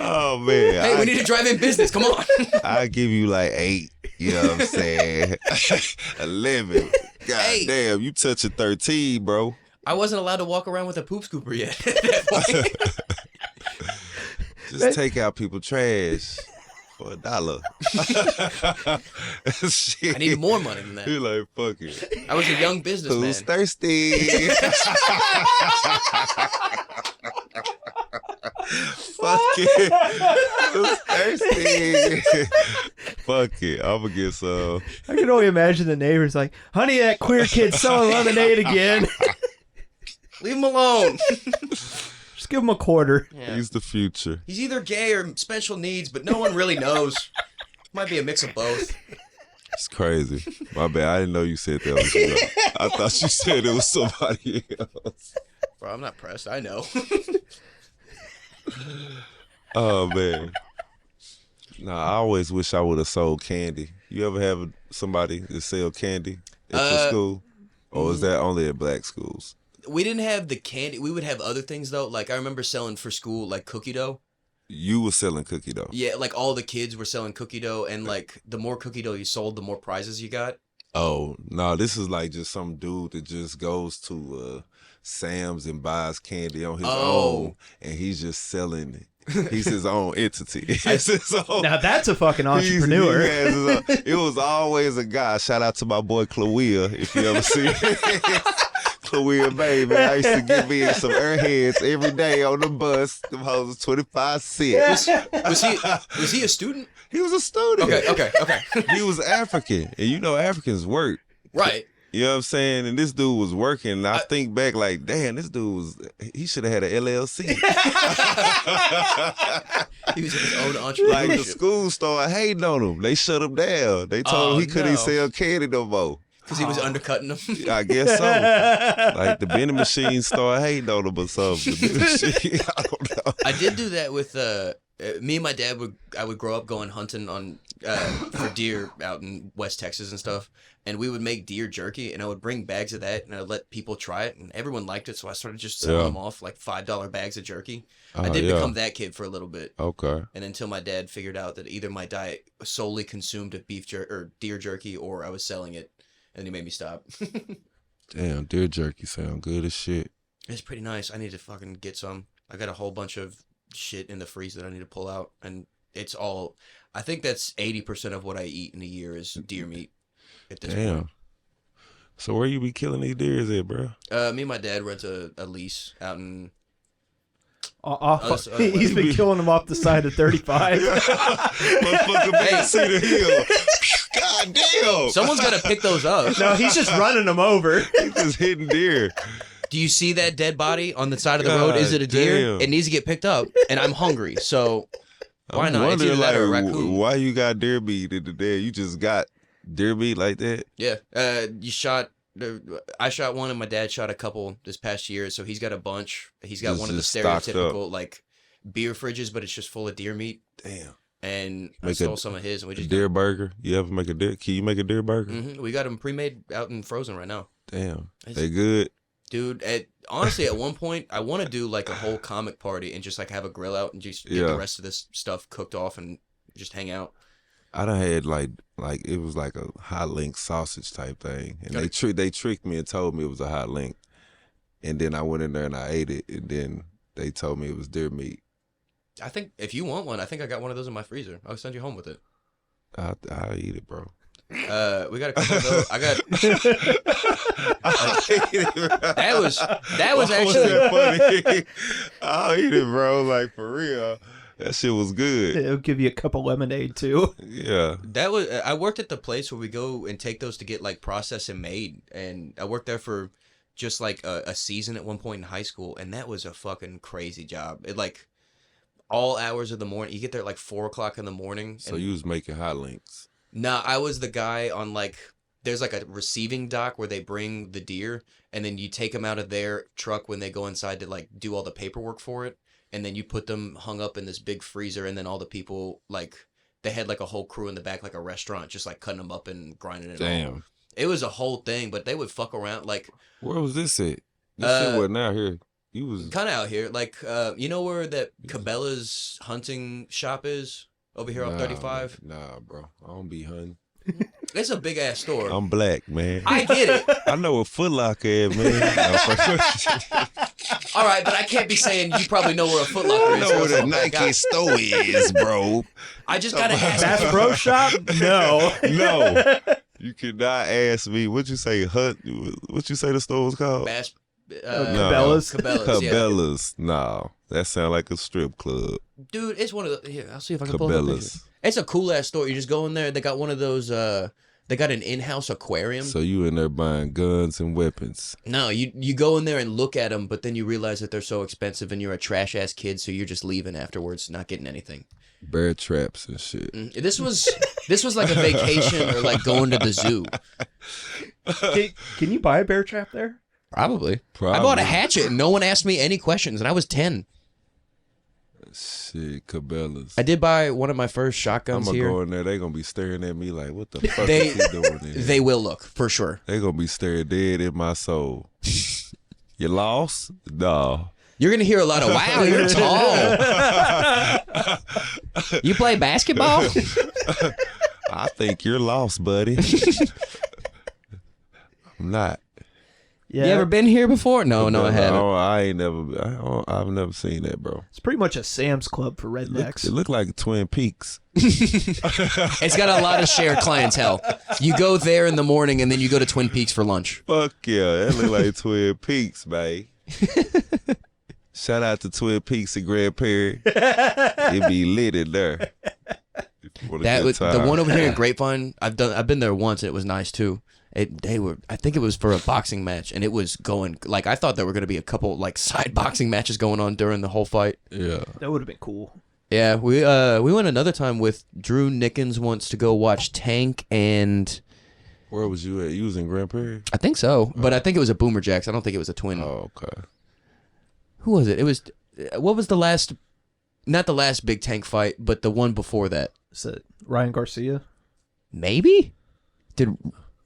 Oh man. Hey, we need to drive in business. Come on. I give you like 8. You know what I'm saying? 11. God Hey. damn, you touching 13, bro. I wasn't allowed to walk around with a poop scooper yet. At that point. Just take out people trash for $1. Shit. I needed more money than that. You're like, fuck it. I was a young businessman. Who's thirsty? Fuck it. Who's thirsty? Fuck it. I'm gonna get some. I can only imagine the neighbors like, honey, that queer kid's selling lemonade again. Leave him alone. Just give him a quarter. Yeah. He's the future. He's either gay or special needs, but no one really knows. Might be a mix of both. It's crazy. My bad. I didn't know you said that was you. I thought you said it was somebody else. Bro, I'm not pressed. I know. Oh man. Nah, I always wish I would have sold candy. You ever have somebody that sell candy at your school? Or is that only at black schools? We didn't have the candy. We would have other things though. Like I remember selling for school like cookie dough. You were selling cookie dough. Yeah, like all the kids were selling cookie dough, and like the more cookie dough you sold, the more prizes you got. Oh, no, this is like just some dude that just goes to Sam's and buys candy on his own, and he's just selling it. He's his own entity. It's his own. Now that's a fucking entrepreneur. He has his own- it was always a guy. Shout out to my boy Chloea, if you ever see it. Chloea, baby. I used to get me some airheads every day on the bus. Them hoes was 25 cents. Was he a student? He was a student. Okay. He was African. And you know Africans work. Right. You know what I'm saying? And this dude was working. And I think back like, damn, this dude he should have had an LLC. He was in his own Like entrepreneurship. the school started hating on him. They shut him down. They told him he couldn't no. sell candy no more. Because he was undercutting them. I guess so. Like the vending machine started hating on him or something. The vending machine, I don't know. I did do that with me and my dad. I would grow up going hunting on for deer out in West Texas and stuff, and we would make deer jerky, and I would bring bags of that, and I'd let people try it, and everyone liked it, so I started just selling them off like $5 bags of jerky. I did become that kid for a little bit. Okay. And until my dad figured out that either my diet solely consumed or deer jerky, or I was selling it, and he made me stop. Damn, deer jerky sound good as shit. It's pretty nice. I need to fucking get some. I got a whole bunch of shit in the freezer that I need to pull out, and it's all. I think that's 80% of what I eat in a year is deer meat. At this point. So where you be killing these deers at, bro? Me and my dad rent a lease out in. He's been killing them off the side of 35. Motherfucker, man, Cedar Hill. God damn! Someone's got to pick those up. No, he's just running them over. He's just hitting deer. Do you see that dead body on the side of the road? Is it a deer? Damn. It needs to get picked up, and I'm hungry, so why not? It's either that or a raccoon. Why you got deer meat in the day? You just got deer meat like that? Yeah. I shot one, and my dad shot a couple this past year, so he's got a bunch. He's got one of the stereotypical like beer fridges, but it's just full of deer meat. Damn. And I stole some of his, and we just deer burger. You ever make a deer? Can you make a deer burger? Mm-hmm. We got them pre-made out and frozen right now. Damn, they good, dude. Honestly, at one point, I want to do like a whole comic party and just like have a grill out and just get the rest of this stuff cooked off and just hang out. I done had like it was like a hot link sausage type thing, and they tricked me and told me it was a hot link, and then I went in there and I ate it, and then they told me it was deer meat. I think if you want one, I think I got one of those in my freezer. I'll send you home with it. I'll eat it, bro. We got a couple of those. I got. that was actually funny. I'll eat it, bro. Like for real. That shit was good. It'll give you a cup of lemonade too. Yeah. That was. I worked at the place where we go and take those to get like processed and made, and I worked there for just like a season at one point in high school, and that was a fucking crazy job. It like all hours of the morning. You get there at like 4:00 in the morning. So you was making hot links. Nah, I was the guy on like. There's like a receiving dock where they bring the deer, and then you take them out of their truck when they go inside to like do all the paperwork for it. And then you put them hung up in this big freezer, and then all the people, like, they had, like, a whole crew in the back, like a restaurant, just, like, cutting them up and grinding it. Damn. All. It was a whole thing, but they would fuck around, like... Where was this at? This shit wasn't out here. You was... Kind of out here. Like, you know where that Cabela's hunting shop is? Over here on 35? Nah, bro. I don't be hunting. It's a big-ass store. I'm black, man. I get it. I know what Foot Locker is, man. All right, but I can't be saying you probably know where a Foot Locker is. I know where the Nike store is, bro. I just got to ask. Bass Pro Shop? No. No. You cannot ask me. What'd you say? What'd you say the store was called? Bass. Cabela's. Cabela's. Yeah. No. That sounds like a strip club. Dude, it's one of the... Here, I'll see if I can pull it up. It's a cool-ass store. You just go in there. They got one of those... They got an in-house aquarium. So you in there buying guns and weapons? No, you go in there and look at them, but then you realize that they're so expensive and you're a trash-ass kid, so you're just leaving afterwards, not getting anything. Bear traps and shit. This was like a vacation or like going to the zoo. Can you buy a bear trap there? Probably. I bought a hatchet and no one asked me any questions, and I was 10. Shit, Cabela's. I did buy one of my first shotguns here. I'm gonna go in there. They gonna be staring at me like, what the fuck is he doing in here? They will look, for sure. They gonna be staring dead in my soul. You lost? No. You're gonna hear a lot of, wow, you're tall. You play basketball? I think you're lost, buddy. I'm not. Yeah. You ever been here before? No, I haven't. I ain't never. I've never seen that, bro. It's pretty much a Sam's Club for rednecks. It looked like Twin Peaks. It's got a lot of shared clientele. You go there in the morning, and then you go to Twin Peaks for lunch. Fuck yeah, that look like Twin Peaks, man. Shout out to Twin Peaks and Grand Prairie. It be lit in there. That was the one over here in Grapevine. I've been there once, and it was nice too. I think it was for a boxing match, and it was going like I thought there were going to be a couple like side boxing matches going on during the whole fight. Yeah, that would have been cool. Yeah, we went another time with Drew Nickens once to go watch Tank and Where was you at? You was in Grand Prairie? I think so, but I think it was a Boomer Jacks. I don't think it was a twin. Oh, okay. Who was it? It was, what was the last, not the last big tank fight, but the one before that? Is it Ryan Garcia? Maybe? Did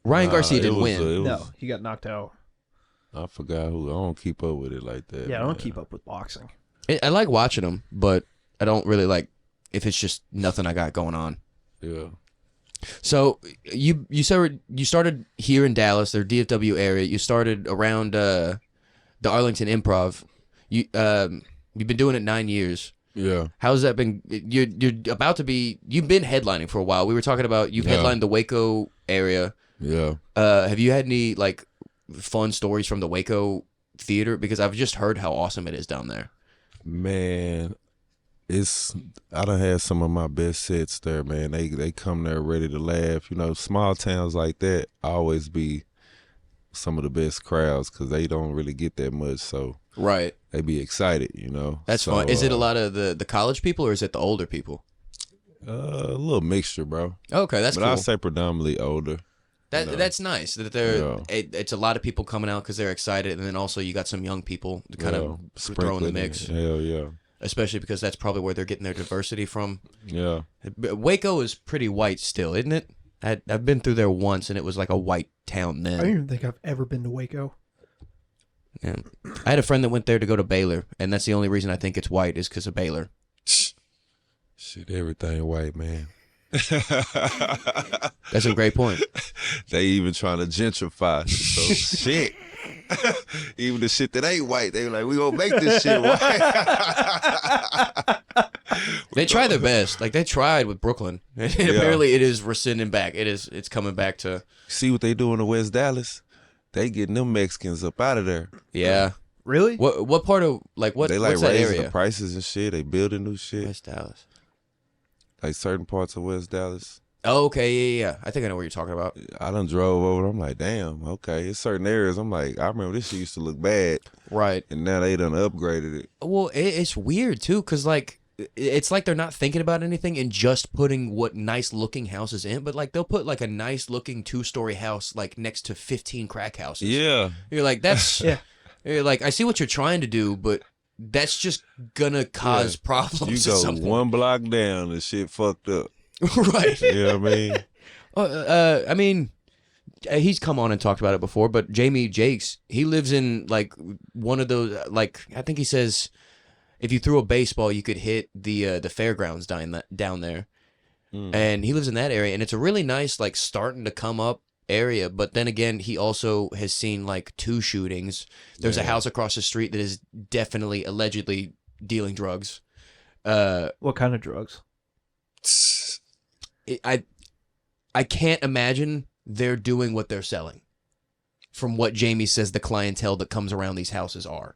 Ryan Garcia didn't win? No, he got knocked out. I forgot who. I don't keep up with it like that. Yeah, I don't keep up with boxing. I like watching them, but I don't really like if it's just nothing I got going on. Yeah. So you started here in Dallas, their DFW area. You started around the Arlington Improv. You've been doing it 9 years. Yeah. How's that been? You're about to be. You've been headlining for a while. We were talking about you've headlined the Waco area. Yeah. Have you had any like fun stories from the Waco theater? Because I've just heard how awesome it is down there. Man, I done had some of my best sets there, man. They come there ready to laugh. You know, small towns like that always be some of the best crowds because they don't really get that much, so right. They be excited, you know. That's fun. Is it a lot of the college people or is it the older people? A little mixture, bro. Okay, that's but cool. I'd say predominantly older. That's nice that it's a lot of people coming out because they're excited, and then also you got some young people to kind of throw in the mix. Hell yeah. Especially because that's probably where they're getting their diversity from. Yeah. Waco is pretty white still, isn't it? I've been through there once, and it was like a white town then. I don't even think I've ever been to Waco. Yeah. I had a friend that went there to go to Baylor, and that's the only reason I think it's white is because of Baylor. Shit, everything white, man. That's a great point. They even trying to gentrify. So shit. Even the shit that ain't white, they were like, we gonna make this shit white. They try their best. Like they tried with Brooklyn. And apparently it is rescinding back. It's coming back to. See what they doing in West Dallas? They getting them Mexicans up out of there. Yeah. Really? What part of like what? They like what's that raising area? the prices and shit. They building new shit. West Dallas. Like certain parts of West Dallas. Oh, okay, yeah. I think I know what you're talking about. I done drove over. I'm like, damn, okay. It's certain areas. I'm like, I remember this shit used to look bad. Right. And now they done upgraded it. Well, it's weird too, cause like it's like they're not thinking about anything and just putting what nice looking houses in, but like they'll put like a nice looking 2-story house like next to 15 crack houses. Yeah. You're like, that's You're like, I see what you're trying to do, but that's just gonna cause problems. You go one block down and shit fucked up. Right. You know what I mean? He's come on and talked about it before, but Jamie Jakes, he lives in like one of those, like I think he says, if you threw a baseball, you could hit the fairgrounds down there, and he lives in that area, and it's a really nice like starting to come up area. But then again, he also has seen like 2 shootings. There's a house across the street that is definitely allegedly dealing drugs. What kind of drugs? I can't imagine they're doing what they're selling. From what Jamie says, the clientele that comes around these houses are.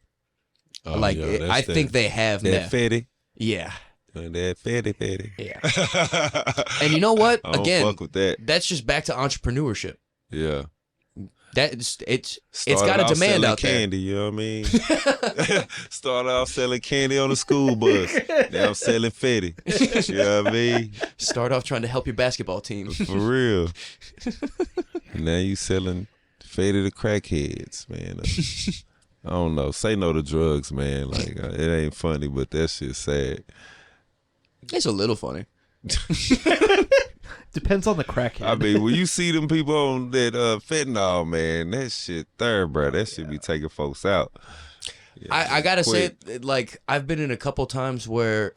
Oh, like I think they have that fetty. Yeah. That fetty. Yeah. And you know what? I don't Again, fuck with that. That's just back to entrepreneurship. Yeah. It's got a demand out there. Candy, you know what I mean? Started off selling candy on the school bus. Now I'm selling fetty. You know what I mean? Start off trying to help your basketball team. For real. And now you selling fetty to crackheads, man. I don't know. Say no to drugs, man. Like it ain't funny, but that shit's sad. It's a little funny. Depends on the crackhead. I mean, when you see them people on that fentanyl, man, that shit there, bro. That shit be taking folks out. Yeah, I gotta say, like, I've been in a couple times where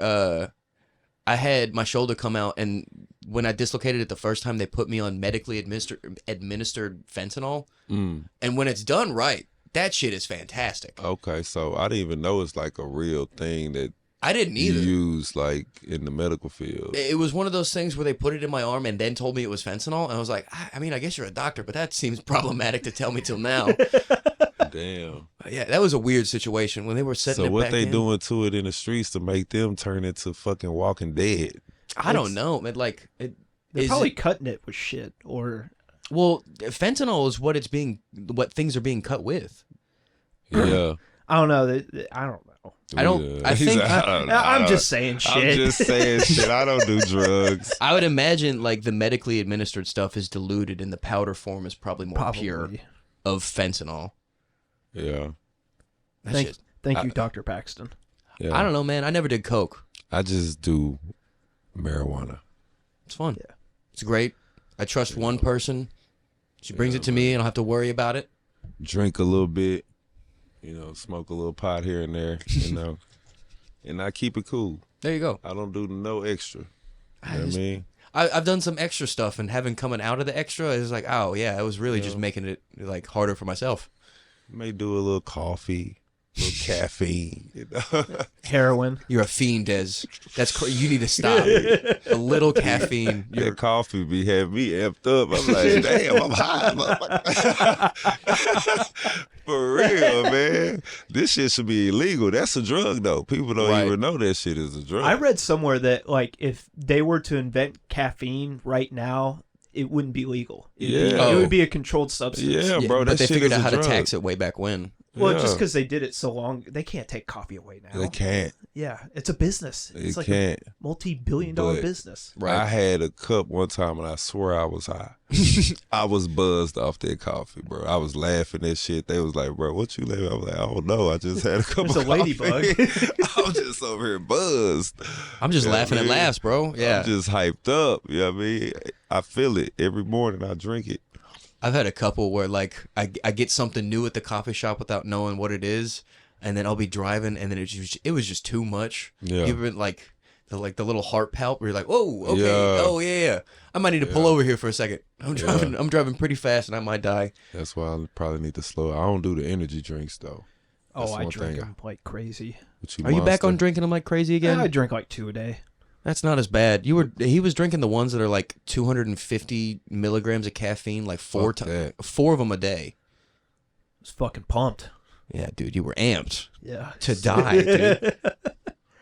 I had my shoulder come out, and when I dislocated it the first time, they put me on medically administered fentanyl. And when it's done right, that shit is fantastic. Okay, so I didn't even know it's like a real thing that I didn't either. You use like in the medical field. It was one of those things where they put it in my arm and then told me it was fentanyl, and I was like, I mean, I guess you're a doctor, but that seems problematic to tell me till now. Damn. Yeah, that was a weird situation when they were setting it back in. So what they doing to it in the streets to make them turn into fucking Walking Dead? I don't know, man. Like, they're probably cutting it with shit, or well, fentanyl is what things are being cut with. Yeah. I don't know. I don't know. I don't. Yeah. I He's think like, I'm just saying shit. I'm just saying shit. I don't do drugs. I would imagine like the medically administered stuff is diluted, and the powder form is probably more pure of fentanyl. Yeah. Thank you, Dr. Paxton. Yeah. I don't know, man. I never did coke. I just do marijuana. It's fun. Yeah. It's great. I trust one person. She brings it to me, and I don't have to worry about it. Drink a little bit, smoke a little pot here and there, and I keep it cool. There you go. I don't do no extra. You know what I mean? I've done some extra stuff, and having coming out of the extra is like, oh yeah, it was really just making it like harder for myself. May do a little coffee, a little caffeine. Heroin. You're a fiend, Dez. That's you need to stop. A little caffeine. That coffee be having me amped up. I'm like, damn, I'm high. For real, man. This shit should be illegal. That's a drug, though. People don't even know that shit is a drug. I read somewhere that like if they were to invent caffeine right now, it wouldn't be legal. It would be a controlled substance. Yeah, bro. But they figured out how to tax it way back when. Well, just because they did it so long, they can't take coffee away now. They can't. Yeah, it's a business. It's like can't. a multi-billion-dollar business. Right. I had a cup one time and I swear I was high. I was buzzed off that coffee, bro. I was laughing at shit. They was like, bro, what you laughing? I was like, I don't know. I just had a cup It's of a ladybug. I was just over here buzzed. I'm just laughing at laughs, bro. Yeah. I'm just hyped up. You know what I mean? I feel it every morning. I drink it. I've had a couple where like I get something new at the coffee shop without knowing what it is, and then I'll be driving, and then it was just too much. Yeah. You ever been like the little heart palp where you're like, whoa, okay, Yeah. oh yeah, I might need to pull over here for a second. I'm driving pretty fast, and I might die. That's why I probably need to slow. I don't do the energy drinks though. That's I one drink thing. them like crazy. Are you back on drinking them like crazy again? I drink like 2 a day. That's not as bad. He was drinking the ones that are like 250 milligrams of caffeine, like four of them a day. I was fucking pumped. Yeah, dude, you were amped Yeah. to die, dude.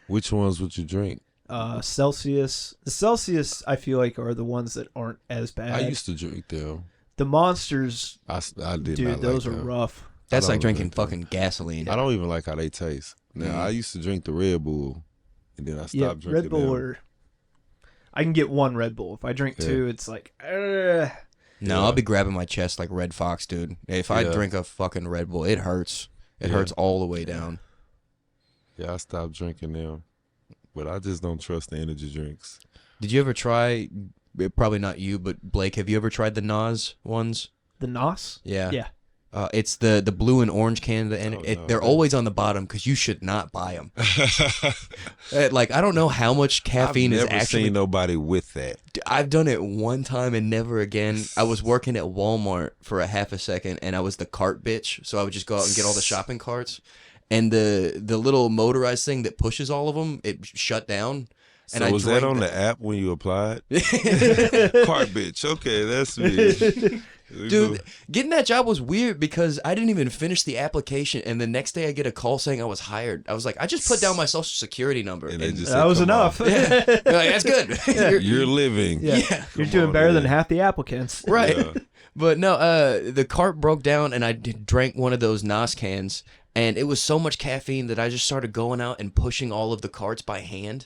Which ones would you drink? Celsius. The Celsius, I feel like, are the ones that aren't as bad. I used to drink them. The Monsters, I did dude, not like those are them. rough. That's like don't drinking drink them. fucking gasoline. I don't even like how they taste. Now I used to drink the Red Bull, and then I stopped drinking Red Bull them. I can get one Red Bull. If I drink two, it's like, No, I'll be grabbing my chest like Red Fox, dude. If I drink a fucking Red Bull, it hurts. It hurts all the way down. Yeah, I stopped drinking them, but I just don't trust the energy drinks. Did you ever try? Probably not you, but Blake. Have you ever tried the Nas ones? The Nos? Yeah. Yeah. It's the blue and orange can. They're always on the bottom because you should not buy them. Like I don't know how much caffeine is I've never actually. seen nobody with that. I've done it one time and never again. I was working at Walmart for a half a second, and I was the cart bitch. So I would just go out and get all the shopping carts, and the little motorized thing that pushes all of them, it shut down. And So I was that drank on the app when you applied? Cart bitch. Okay, that's me. Dude, getting that job was weird because I didn't even finish the application, and the next day I get a call saying I was hired. I was like, I just put down my social security number. And they just That said, was "Come enough. on." Yeah. They're like, that's good. You're living. Yeah. You're Come doing on, better than man. half the applicants. Right. Yeah. But no, the cart broke down, and I drank one of those Nos cans, and it was so much caffeine that I just started going out and pushing all of the carts by hand.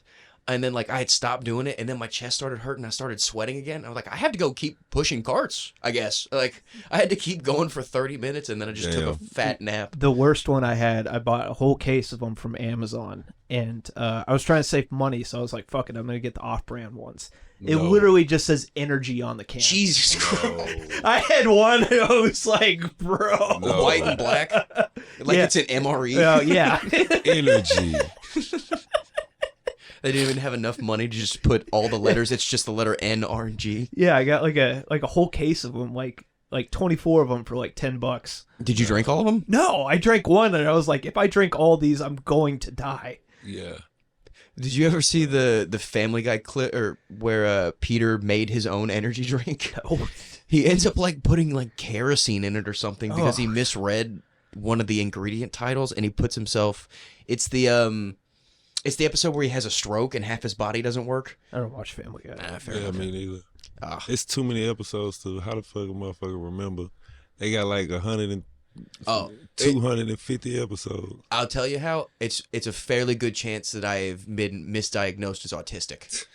And then, like, I had stopped doing it, and then my chest started hurting. I started sweating again. I was like, I have to go keep pushing carts, I guess. Like, I had to keep going for 30 minutes, and then I just took a fat nap. The worst one I had, I bought a whole case of them from Amazon, and I was trying to save money, so I was like, fuck it, I'm going to get the off-brand ones. It literally just says energy on the can. Jesus Christ. I had one, and I was like, bro. No. White and black? Like it's an MRE? Yeah. Energy. They didn't even have enough money to just put all the letters. It's just the letter N, R, and G. Yeah, I got like a whole case of them, like 24 of them for like $10. Did you drink all of them? No, I drank one, and I was like, if I drink all these, I'm going to die. Yeah. Did you ever see the Family Guy clip or where Peter made his own energy drink? Oh, He ends up like putting like kerosene in it or something because he misread one of the ingredient titles, and he puts himself. It's the episode where he has a stroke and half his body doesn't work. I don't watch Family Guy. Yeah, me neither. It's too many episodes to how the fuck a motherfucker remember. They got like Oh, 250 episodes. I'll tell you how. It's a fairly good chance that I have been misdiagnosed as autistic.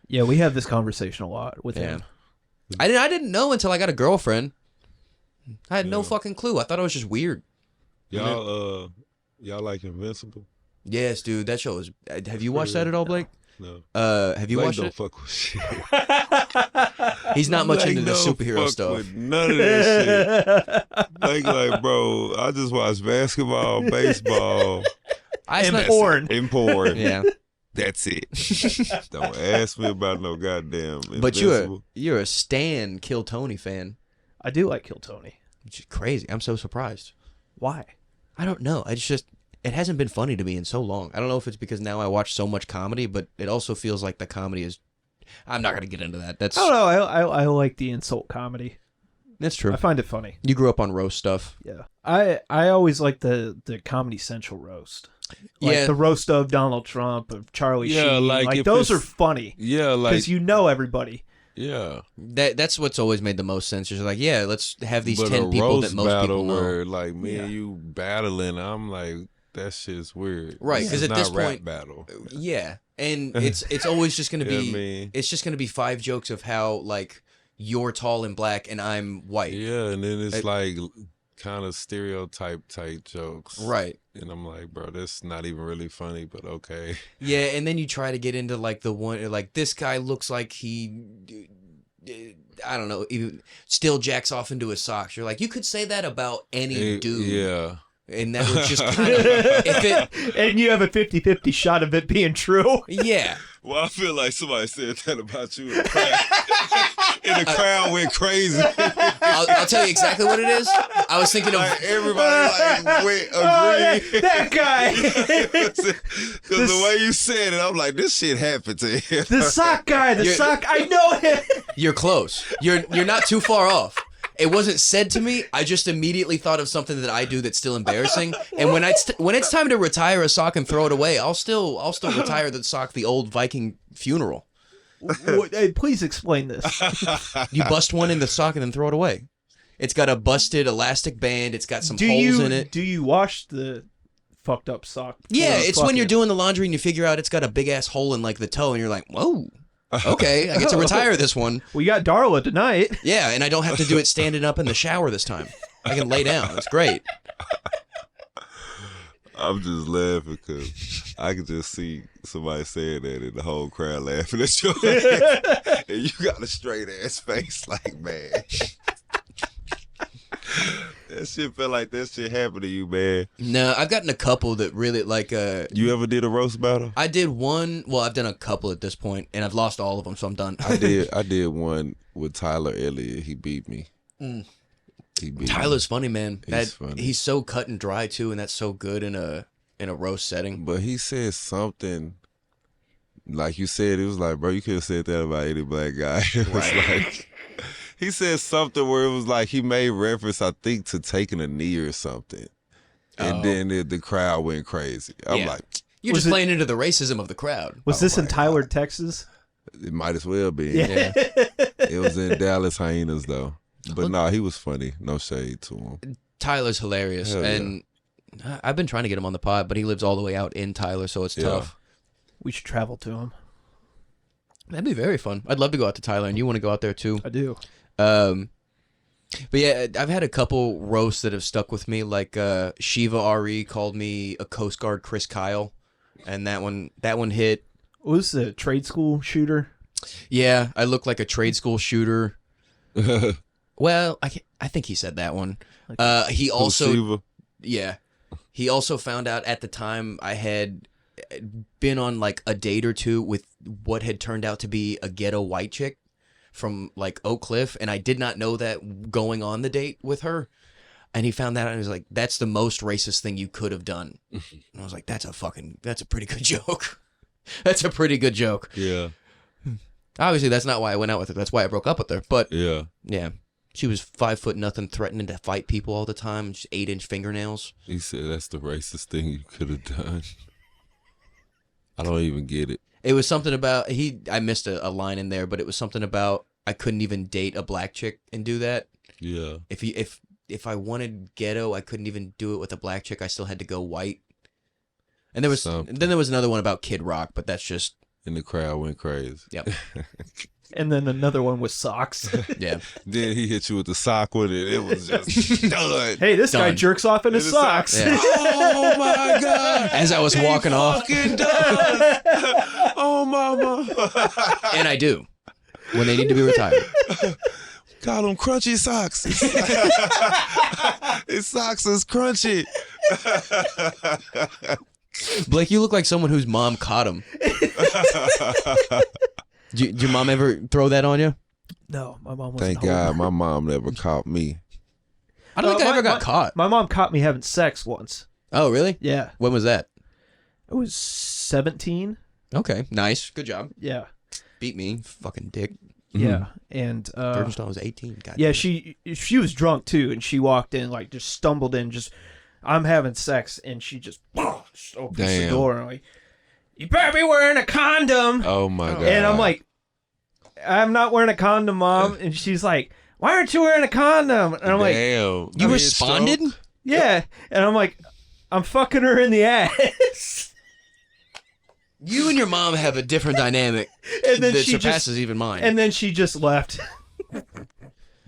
Yeah, we have this conversation a lot with him. I didn't know until I got a girlfriend. I had no fucking clue. I thought it was just weird. Y'all like Invincible? Yes, dude. That show is. Have you watched that at all, Blake? No. Have you Blake watched don't it? fuck with shit. He's not much Blake into the don't superhero fuck stuff. with none of that shit. Like, bro, I just watch basketball, baseball, And porn. and porn. Yeah. That's it. Don't ask me about no goddamn But Invincible. you're a Stan Kill Tony fan. I do like Kill Tony. Which is crazy. I'm so surprised. Why? I don't know. It hasn't been funny to me in so long. I don't know if it's because now I watch so much comedy, but it also feels like the comedy is. I'm not gonna get into that. That's. I don't know. I like the insult comedy. That's true. I find it funny. You grew up on roast stuff. Yeah. I always like the Comedy Central roast. Like Yeah. the roast of Donald Trump, of Charlie Yeah, Sheen. like Like if those are it's- funny. Yeah, like Because you know everybody. yeah. That's what's always made the most sense. It's like, yeah, let's have these But 10 a people that roast most battle people know. where like me Yeah. and you battling, I'm like, that shit's weird. Right, This 'cause is at this not rap point- battle. Yeah, and it's always just gonna You know be. what I mean? It's just gonna be 5 jokes of how like you're tall and black and I'm white. Yeah, and then it's It- like kind of stereotype type jokes. Right. And I'm like, bro, that's not even really funny, but okay. Yeah, and then you try to get into like the one like this guy looks like he. I don't know, even still jacks off into his socks. You're like, you could say that about any dude. Yeah. And that would just kind of, if it, And you have a 50-50 shot of it being true. yeah. Well, I feel like somebody said that about you. And the crowd went crazy. I'll tell you exactly what it is. I was thinking of, Like everybody like went Oh, agreed. that guy. Because the way you said it, I'm like, this shit happened to him. The sock guy. The sock. I know him. you're close. You're not too far off. It wasn't said to me. I just immediately thought of something that I do that's still embarrassing. And when it's time to retire a sock and throw it away, I'll still retire the sock the old Viking funeral. Hey, please explain this. You bust one in the sock and then throw it away. It's got a busted elastic band. It's got some Do holes you in it. do you wash the fucked up sock? Yeah, Or it's fuck when you're it? doing the laundry and you figure out it's got a big ass hole in like the toe, and you're like, whoa, okay, I get to retire this one. We got Darla tonight. Yeah, and I don't have to do it standing up in the shower this time. I can lay down. It's great. I'm just laughing because I can just see somebody saying that and the whole crowd laughing at you. And you got a straight ass face like, man. That shit felt like that shit happened to you, man. No, I've gotten a couple that really like. You ever did a roast battle? I did one. Well, I've done a couple at this point, and I've lost all of them, so I'm done. I did one with Tyler Elliott. He beat me. Mm. He beat Tyler's funny, man. He's funny. He's so cut and dry too, and that's so good in a roast setting. me. But he said something, like you said, it was like, bro, you could have said that about any black guy. It was Right. like, he said something where it was like he made reference, I think, to taking a knee or something. And then the crowd went crazy. I'm Yeah. like, You're Was just it- playing into the racism of the crowd. Was this in Tyler, Texas? it might as well be. Yeah. It was in Dallas Hyenas, though. But no, he was funny. No shade to him. Tyler's hilarious, Hell yeah. and I've been trying to get him on the pod, but he lives all the way out in Tyler, so it's Yeah. tough. We should travel to him. That'd be very fun. I'd love to go out to Tyler, and you want to go out there too. I do. But yeah, I've had a couple roasts that have stuck with me. Like Shiva Re called me a Coast Guard Chris Kyle, and that one hit. Was this a trade school shooter? Yeah, I look like a trade school shooter. Well, I think he said that one. He also Shiva. yeah, he also found out at the time I had been on like a date or two with what had turned out to be a ghetto white chick from like Oak Cliff, and I did not know that going on the date with her. And he found that out and he was like, that's the most racist thing you could have done. And I was like, that's a pretty good joke. That's a pretty good joke. Yeah. Obviously, that's not why I went out with her. That's why I broke up with her. But Yeah. yeah, she was 5'0", threatening to fight people all the time, just 8-inch fingernails. He said that's the racist thing you could have done. I don't even get it. It was something about I missed a line in there, but it was something about I couldn't even date a black chick and do that. Yeah. If if I wanted ghetto, I couldn't even do it with a black chick. I still had to go white. And then there was another one about Kid Rock, but that's just. And the crowd went crazy. Yep. And then another one with socks. Yeah. Then he hit you with the sock with it. It was just done. Hey, this guy Done. jerks off in his socks. Yeah. Oh my God. As I was walking off. Fucking done. Oh mama. And I do. When they need to be retired. Got him crunchy socks. His socks is crunchy. Blake, you look like someone whose mom caught him. Did your mom ever throw that on you? No, my mom wasn't Thank home. God my mom never caught me. I don't think I ever got caught. My mom caught me having sex once. Oh, really? Yeah. When was that? I was 17. Okay, nice. Good job. Yeah. Beat me, fucking dick. Yeah. And Virginstone was 18. God yeah, damn. she was drunk too, and she walked in, like, just stumbled in, just, I'm having sex, and she just opens the door, and I'm like, you better be wearing a condom. Oh my God. And I'm like, I'm not wearing a condom, Mom. And she's like, why aren't you wearing a condom? And I'm like, damn. You responded? yeah. And I'm like, I'm fucking her in the ass. You and your mom have a different dynamic And then that she surpasses even mine. And then she just left.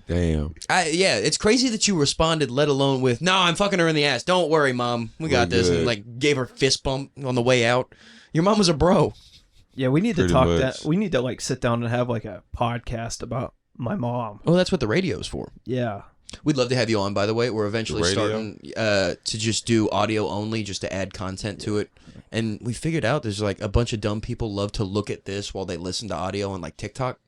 Damn. Yeah, it's crazy that you responded, let alone with, no, I'm fucking her in the ass. Don't worry, Mom. We got We're this. good. And like gave her fist bump on the way out. Your mom was a bro. Yeah, we need to Pretty talk much. that. We need to like sit down and have like a podcast about my mom. Oh, that's what the radio's for. Yeah. We'd love to have you on, by the way. We're eventually Radio? starting to just do audio only, just to add content to it. And we figured out there's like a bunch of dumb people love to look at this while they listen to audio on like TikTok.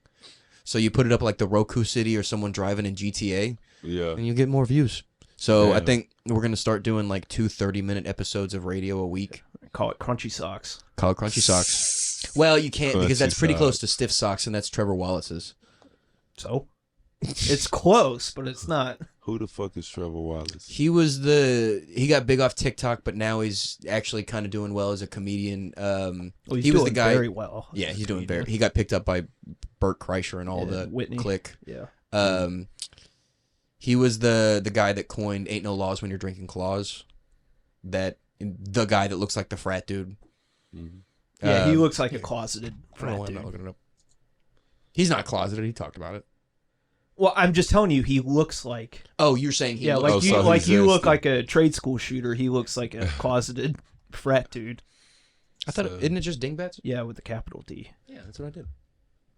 So you put it up like the Roku City or someone driving in GTA, Yeah. and you get more views. So I Yeah. think we're going to start doing like 2 30-minute episodes of radio a week. Call it Crunchy Socks. Call it Crunchy Socks. Well, you can't because Crunchy that's pretty Socks. close to Stiff Socks, and that's Trevor Wallace's. So it's close, but it's not. Who the fuck is Trevor Wallace? He got big off TikTok, but now he's actually kind of doing well as a comedian. Well, he's he was doing the guy. very well. Yeah, he's doing very. He got picked up by Burt Kreischer and all Yeah, the Whitney. clique. Yeah. He was the guy that coined "Ain't no laws when you're drinking claws." The guy that looks like the frat dude. Yeah, he looks like a closeted I don't know frat why I'm dude. not looking it up. He's not closeted. He talked about it. Well, I'm just telling you, he looks like. Oh, you're saying he? Yeah, looks, like you, so like he's you look Zesty. like a trade school shooter. He looks like a closeted frat dude. I thought, So- isn't it just dingbats? Yeah, with a capital D. Yeah, that's what I did.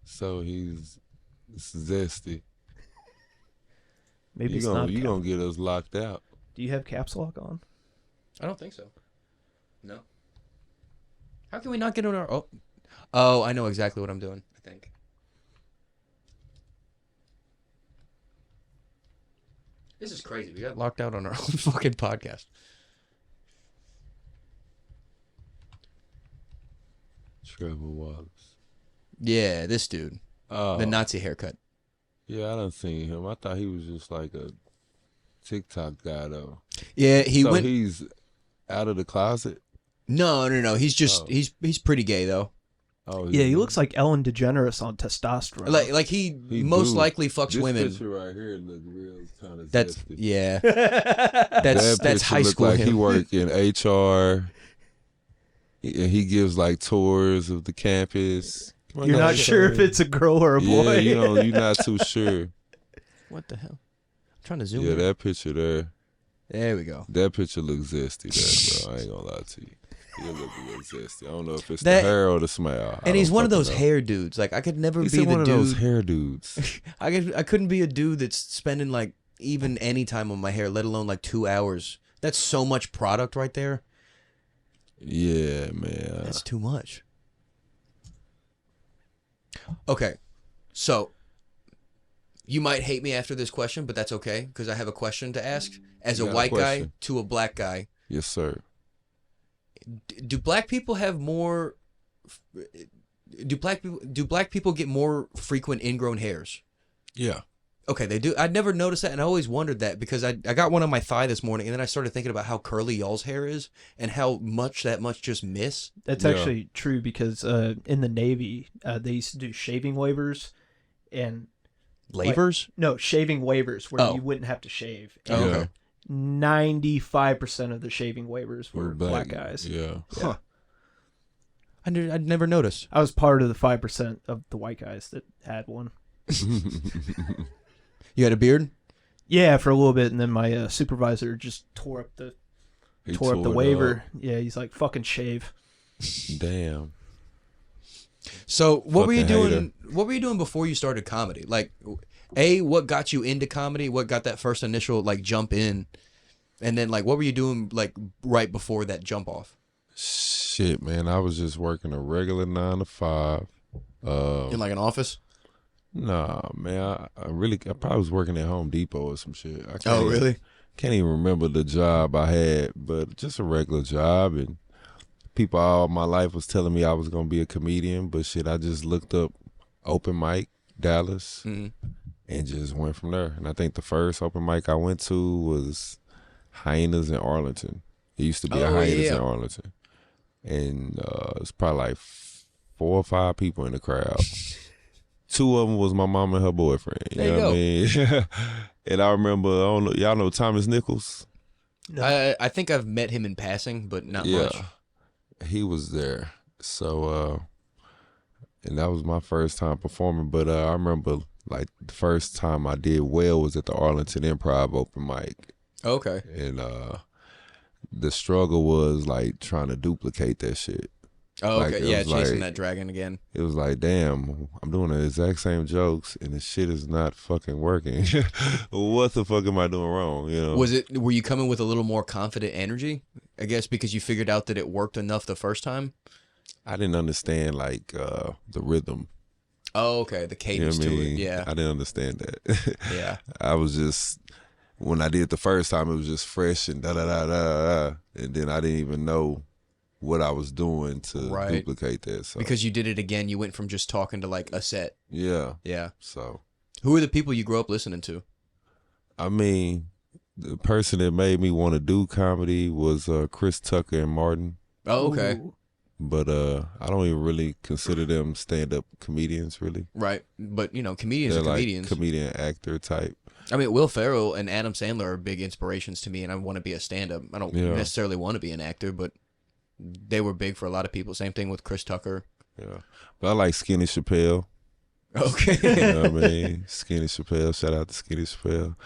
So he's Zesty. Maybe You it's gonna not. you gonna get us locked out. Do you have caps lock on? I don't think so. No. How can we not get on our? Oh, I know exactly what I'm doing. I think. This is crazy. We got locked out on our own fucking podcast. Trevor Wallace. Yeah, this dude, Oh, the Nazi haircut. yeah, I done seen him. I thought he was just like a TikTok guy though. Yeah, he so went. he's out of the closet. No. He's just Oh. he's pretty gay though. Oh, Yeah, he looks like Ellen DeGeneres on testosterone. Like he most do. likely fucks This women. picture right here look real kind of That's zesty. yeah. That That's picture high look school like him. he work in HR. He gives like tours of the campus. You're not sure if it's a girl or a boy. Yeah, you're not too sure. What the hell? I'm trying to zoom. Yeah, in. that picture there. There we go. That picture looks zesty there, bro. I ain't gonna lie to you. He look a little zesty. I don't know if it's That- the hair or the smile. And he's one of those hair dudes. Like I could never He's be the one of those dude. hair dudes. I couldn't be a dude that's spending like even any time on my hair, let alone like 2 hours. That's so much product right there. Yeah, man. That's too much. Okay, so you might hate me after this question, but that's okay because I have a question to ask. As a You got a white guy question? to a black guy, Yes, sir. do black people have more? Do black people get more frequent ingrown hairs? Yeah. Okay, they do. I'd never noticed that, and I always wondered that because I got one on my thigh this morning, and then I started thinking about how curly y'all's hair is and how much that much just miss. That's Yeah. actually true because in the Navy, they used to do shaving waivers, and Lavers? No, shaving waivers where Oh. you wouldn't have to shave. Oh, And okay. 95% of the shaving waivers were black guys. Yeah. Huh. I'd never noticed. I was part of the 5% of the white guys that had one. You had a beard? Yeah, for a little bit, and then my supervisor just tore up the He the it waiver. Yeah, he's like, fucking shave. up. Damn. So what were you Fucking doing? hater. What were you doing before you started comedy? Like, what got you into comedy? What got that first initial like jump in? And then like, what were you doing like right before that jump off? Shit, man. I was just working a regular 9 to 5. In like an office? Nah, man. I probably was working at Home Depot or some shit. I Oh, really? Can't even remember the job I had, but just a regular job. And people all my life was telling me I was gonna be a comedian, but shit, I just looked up open mic Dallas and just went from there. And I think the first open mic I went to was Hyenas in Arlington. It used to be a Hyenas in Arlington, and it's probably like 4 or 5 people in the crowd. 2 of them was my mom and her boyfriend. You know what I mean? And I remember, y'all know Thomas Nichols? No. I think I've met him in passing, but not much. He was there. So, and that was my first time performing. But I remember, like, the first time I did well was at the Arlington Improv open mic. Okay. And the struggle was, like, trying to duplicate that shit. Oh, okay. Like, Yeah, chasing like, that dragon again. It was like, damn, I'm doing the exact same jokes and the shit is not fucking working. What the fuck am I doing wrong? You know? Were you coming with a little more confident energy? I guess because you figured out that it worked enough the first time? I didn't understand like the rhythm. Oh, okay. The cadence You know what I to mean? it. Yeah. I didn't understand that. Yeah. I was just, when I did it the first time, it was just fresh and da da da da da. And then I didn't even know what I was doing to duplicate that. So. Because you did it again, you went from just talking to like a set. Yeah. Yeah. So. Who are the people you grew up listening to? I mean, the person that made me want to do comedy was Chris Tucker and Martin. Oh, okay. Ooh. But I don't even really consider them stand-up comedians, really. Right. But, you know, comedians They're are comedians. like comedian actor type. I mean, Will Ferrell and Adam Sandler are big inspirations to me, and I want to be a stand-up. I don't necessarily want to be an actor, but they were big for a lot of people. Same thing with Chris Tucker. Yeah. But I like Skinny Chappelle. Okay. You know what I mean? Skinny Chappelle. Shout out to Skinny Chappelle.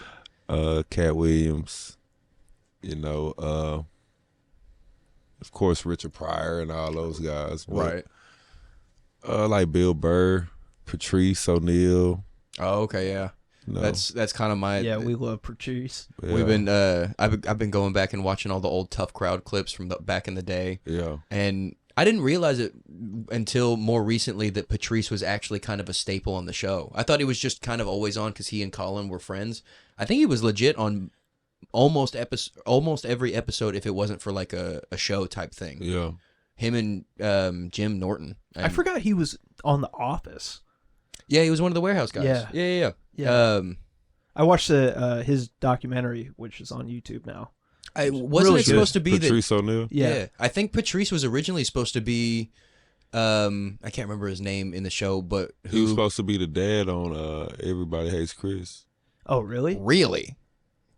Cat Williams. You know, of course, Richard Pryor and all those guys. But, Right. like Bill Burr, Patrice O'Neal. Oh, okay, yeah. You know, That's kind of my... Yeah, we love Patrice. yeah. We've been I've been going back and watching all the old Tough Crowd clips from back in the day. Yeah. And I didn't realize it until more recently that Patrice was actually kind of a staple on the show. I thought he was just kind of always on because he and Colin were friends. I think he was legit on almost every episode if it wasn't for like a show type thing. Yeah. Him and Jim Norton. I forgot he was on The Office. Yeah, he was one of the warehouse guys. Yeah. Yeah. Yeah. I watched his documentary, which is on YouTube now. Wasn't Really it supposed to be Patrice O'Neal? Yeah. I think Patrice was originally supposed to be I can't remember his name in the show, but He was supposed to be the dad on Everybody Hates Chris. Oh, really? Really?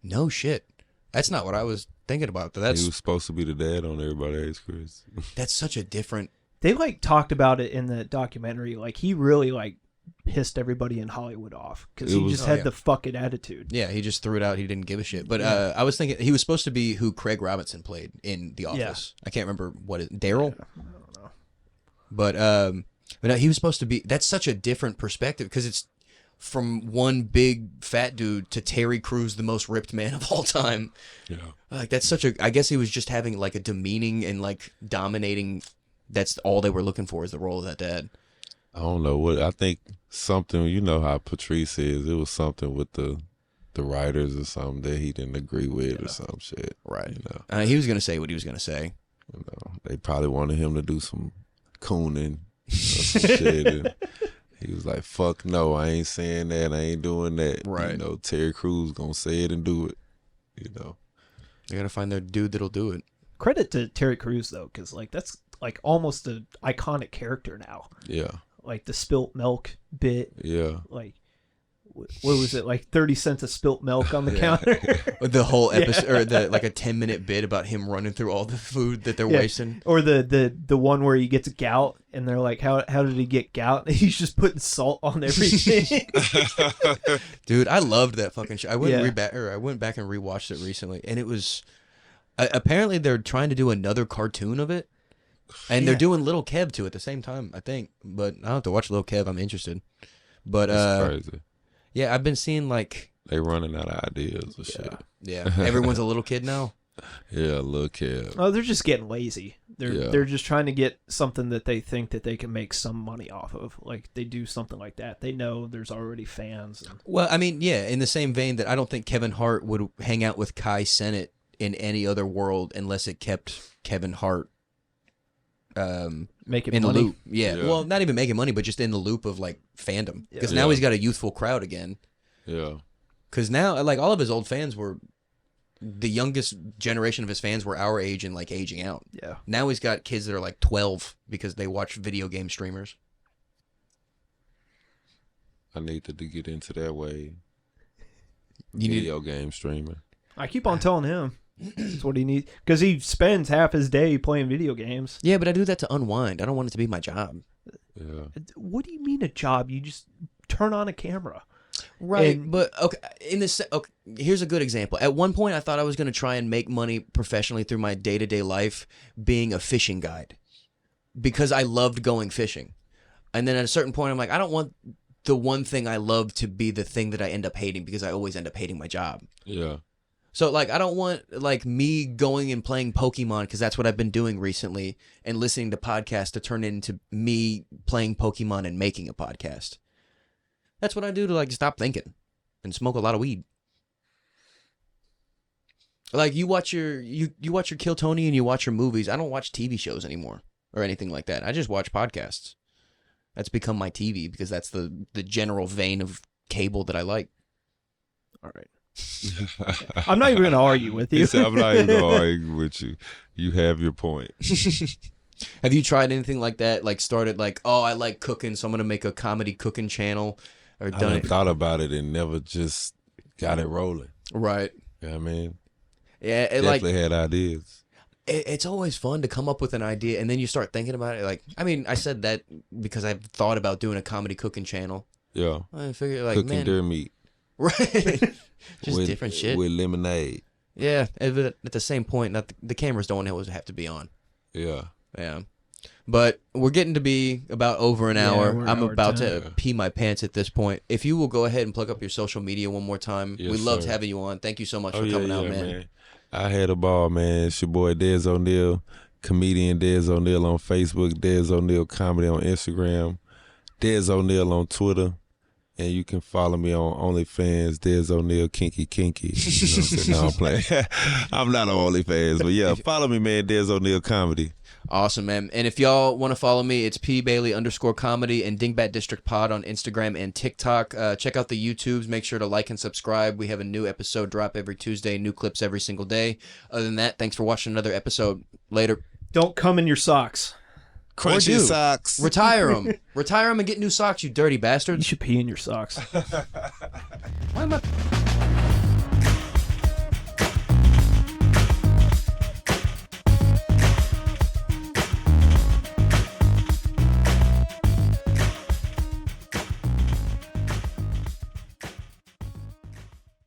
No shit. That's not what I was thinking about. He That's was supposed to be the dad on Everybody Hates Chris. that's such a different. They like talked about it in the documentary. Like he really like pissed everybody in Hollywood off because he just had the fucking attitude. Yeah, he just threw it out. He didn't give a shit. But I was thinking he was supposed to be who Craig Robinson played in The Office. I can't remember what it. Daryl. I don't know. But no, he was supposed to be. That's such a different perspective because it's from one big fat dude to Terry Crews, the most ripped man of all time. Yeah. Like that's such a. I guess he was just having like a demeaning and like dominating. That's all they were looking for is the role of that dad. I don't know what. I think something. You know how Patrice is. It was something with the writers or something that he didn't agree with or some shit. Right. You know. He was gonna say what he was gonna say. You know. They probably wanted him to do some cooning or some shit. And he was like, "Fuck no, I ain't saying that. I ain't doing that." Right. You know, Terry Crews gonna say it and do it. You know. They gotta find their dude that'll do it. Credit to Terry Crews though, because like that's like almost an iconic character now. Yeah. Like the spilt milk bit. Yeah. Like what was it, like 30 cents of spilt milk on the counter? The whole episode, or like a 10-minute bit about him running through all the food that they're wasting. Or the one where he gets gout, and they're like, how did he get gout? And he's just putting salt on everything. Dude, I loved that fucking show. I went back and rewatched it recently, and it was apparently they're trying to do another cartoon of it. And they're doing Little Kev too at the same time, I think. But I don't have to watch Little Kev. I'm interested. But That's crazy. Yeah, I've been seeing like they running out of ideas and shit. Yeah, everyone's a little kid now. Yeah, Little Kev. Oh, they're just getting lazy. They're just trying to get something that they think that they can make some money off of. Like they do something like that. They know there's already fans. Well, I mean, yeah, in the same vein that I don't think Kevin Hart would hang out with Kai Cenat in any other world unless it kept Kevin Hart making in money. the loop. Yeah. Well, not even making money, but just in the loop of like fandom. Because now he's got a youthful crowd again. Yeah. Because now, like, all of his old fans were, the youngest generation of his fans were our age and like aging out. Yeah. Now he's got kids that are like 12 because they watch video game streamers. I need to get into that way. You Video game streaming. I keep on telling him. That's what he needs, because he spends half his day playing video games. Yeah, but I do that to unwind. I don't want it to be my job. Yeah. What do you mean a job? You just turn on a camera. Right, but okay. Here's a good example. At one point, I thought I was going to try and make money professionally through my day-to-day life being a fishing guide because I loved going fishing. And then at a certain point, I'm like, I don't want the one thing I love to be the thing that I end up hating because I always end up hating my job. Yeah. So, like, I don't want, like, me going and playing Pokemon, because that's what I've been doing recently, and listening to podcasts to turn into me playing Pokemon and making a podcast. That's what I do to, like, stop thinking and smoke a lot of weed. Like, you watch your Kill Tony and you watch your movies. I don't watch TV shows anymore or anything like that. I just watch podcasts. That's become my TV because that's the general vein of cable that I like. All right. I'm not even going to argue with you. I'm not even going to argue with you. You have your point. Have you tried anything like that? Like started like, oh, I like cooking, so I'm going to make a comedy cooking channel, or done it? Thought about it and never just got it rolling. Right. You know what I mean? Yeah, it definitely had ideas. It's always fun to come up with an idea and then you start thinking about it. Like, I mean, I said that because I've thought about doing a comedy cooking channel. Yeah. I figured like, cooking man, deer meat. Right. Just with, different shit. With lemonade. Yeah, at the same point, not the cameras don't always have to be on. Yeah. Yeah. But we're getting to be about over an hour. I'm about to pee my pants at this point. If you will go ahead and plug up your social media one more time. Yes, we loved sir. having you on. Thank you so much for coming out, man. I had a ball, man. It's your boy Dez O'Neal, comedian Dez O'Neal on Facebook, Dez O'Neal Comedy on Instagram, Dez O'Neal on Twitter. And you can follow me on OnlyFans, Dez O'Neal Kinky. You know what I'm saying? No, I'm playing. I'm not on OnlyFans, but yeah, follow me, man, Dez O'Neal Comedy. Awesome, man. And if y'all want to follow me, it's pbailey_comedy and Dingbat District Pod on Instagram and TikTok. Check out the YouTubes. Make sure to like and subscribe. We have a new episode drop every Tuesday, new clips every single day. Other than that, thanks for watching another episode. Later. Don't come in your socks. Crunchy socks. Retire them. Retire them and get new socks, you dirty bastards. You should pee in your socks. Why am I...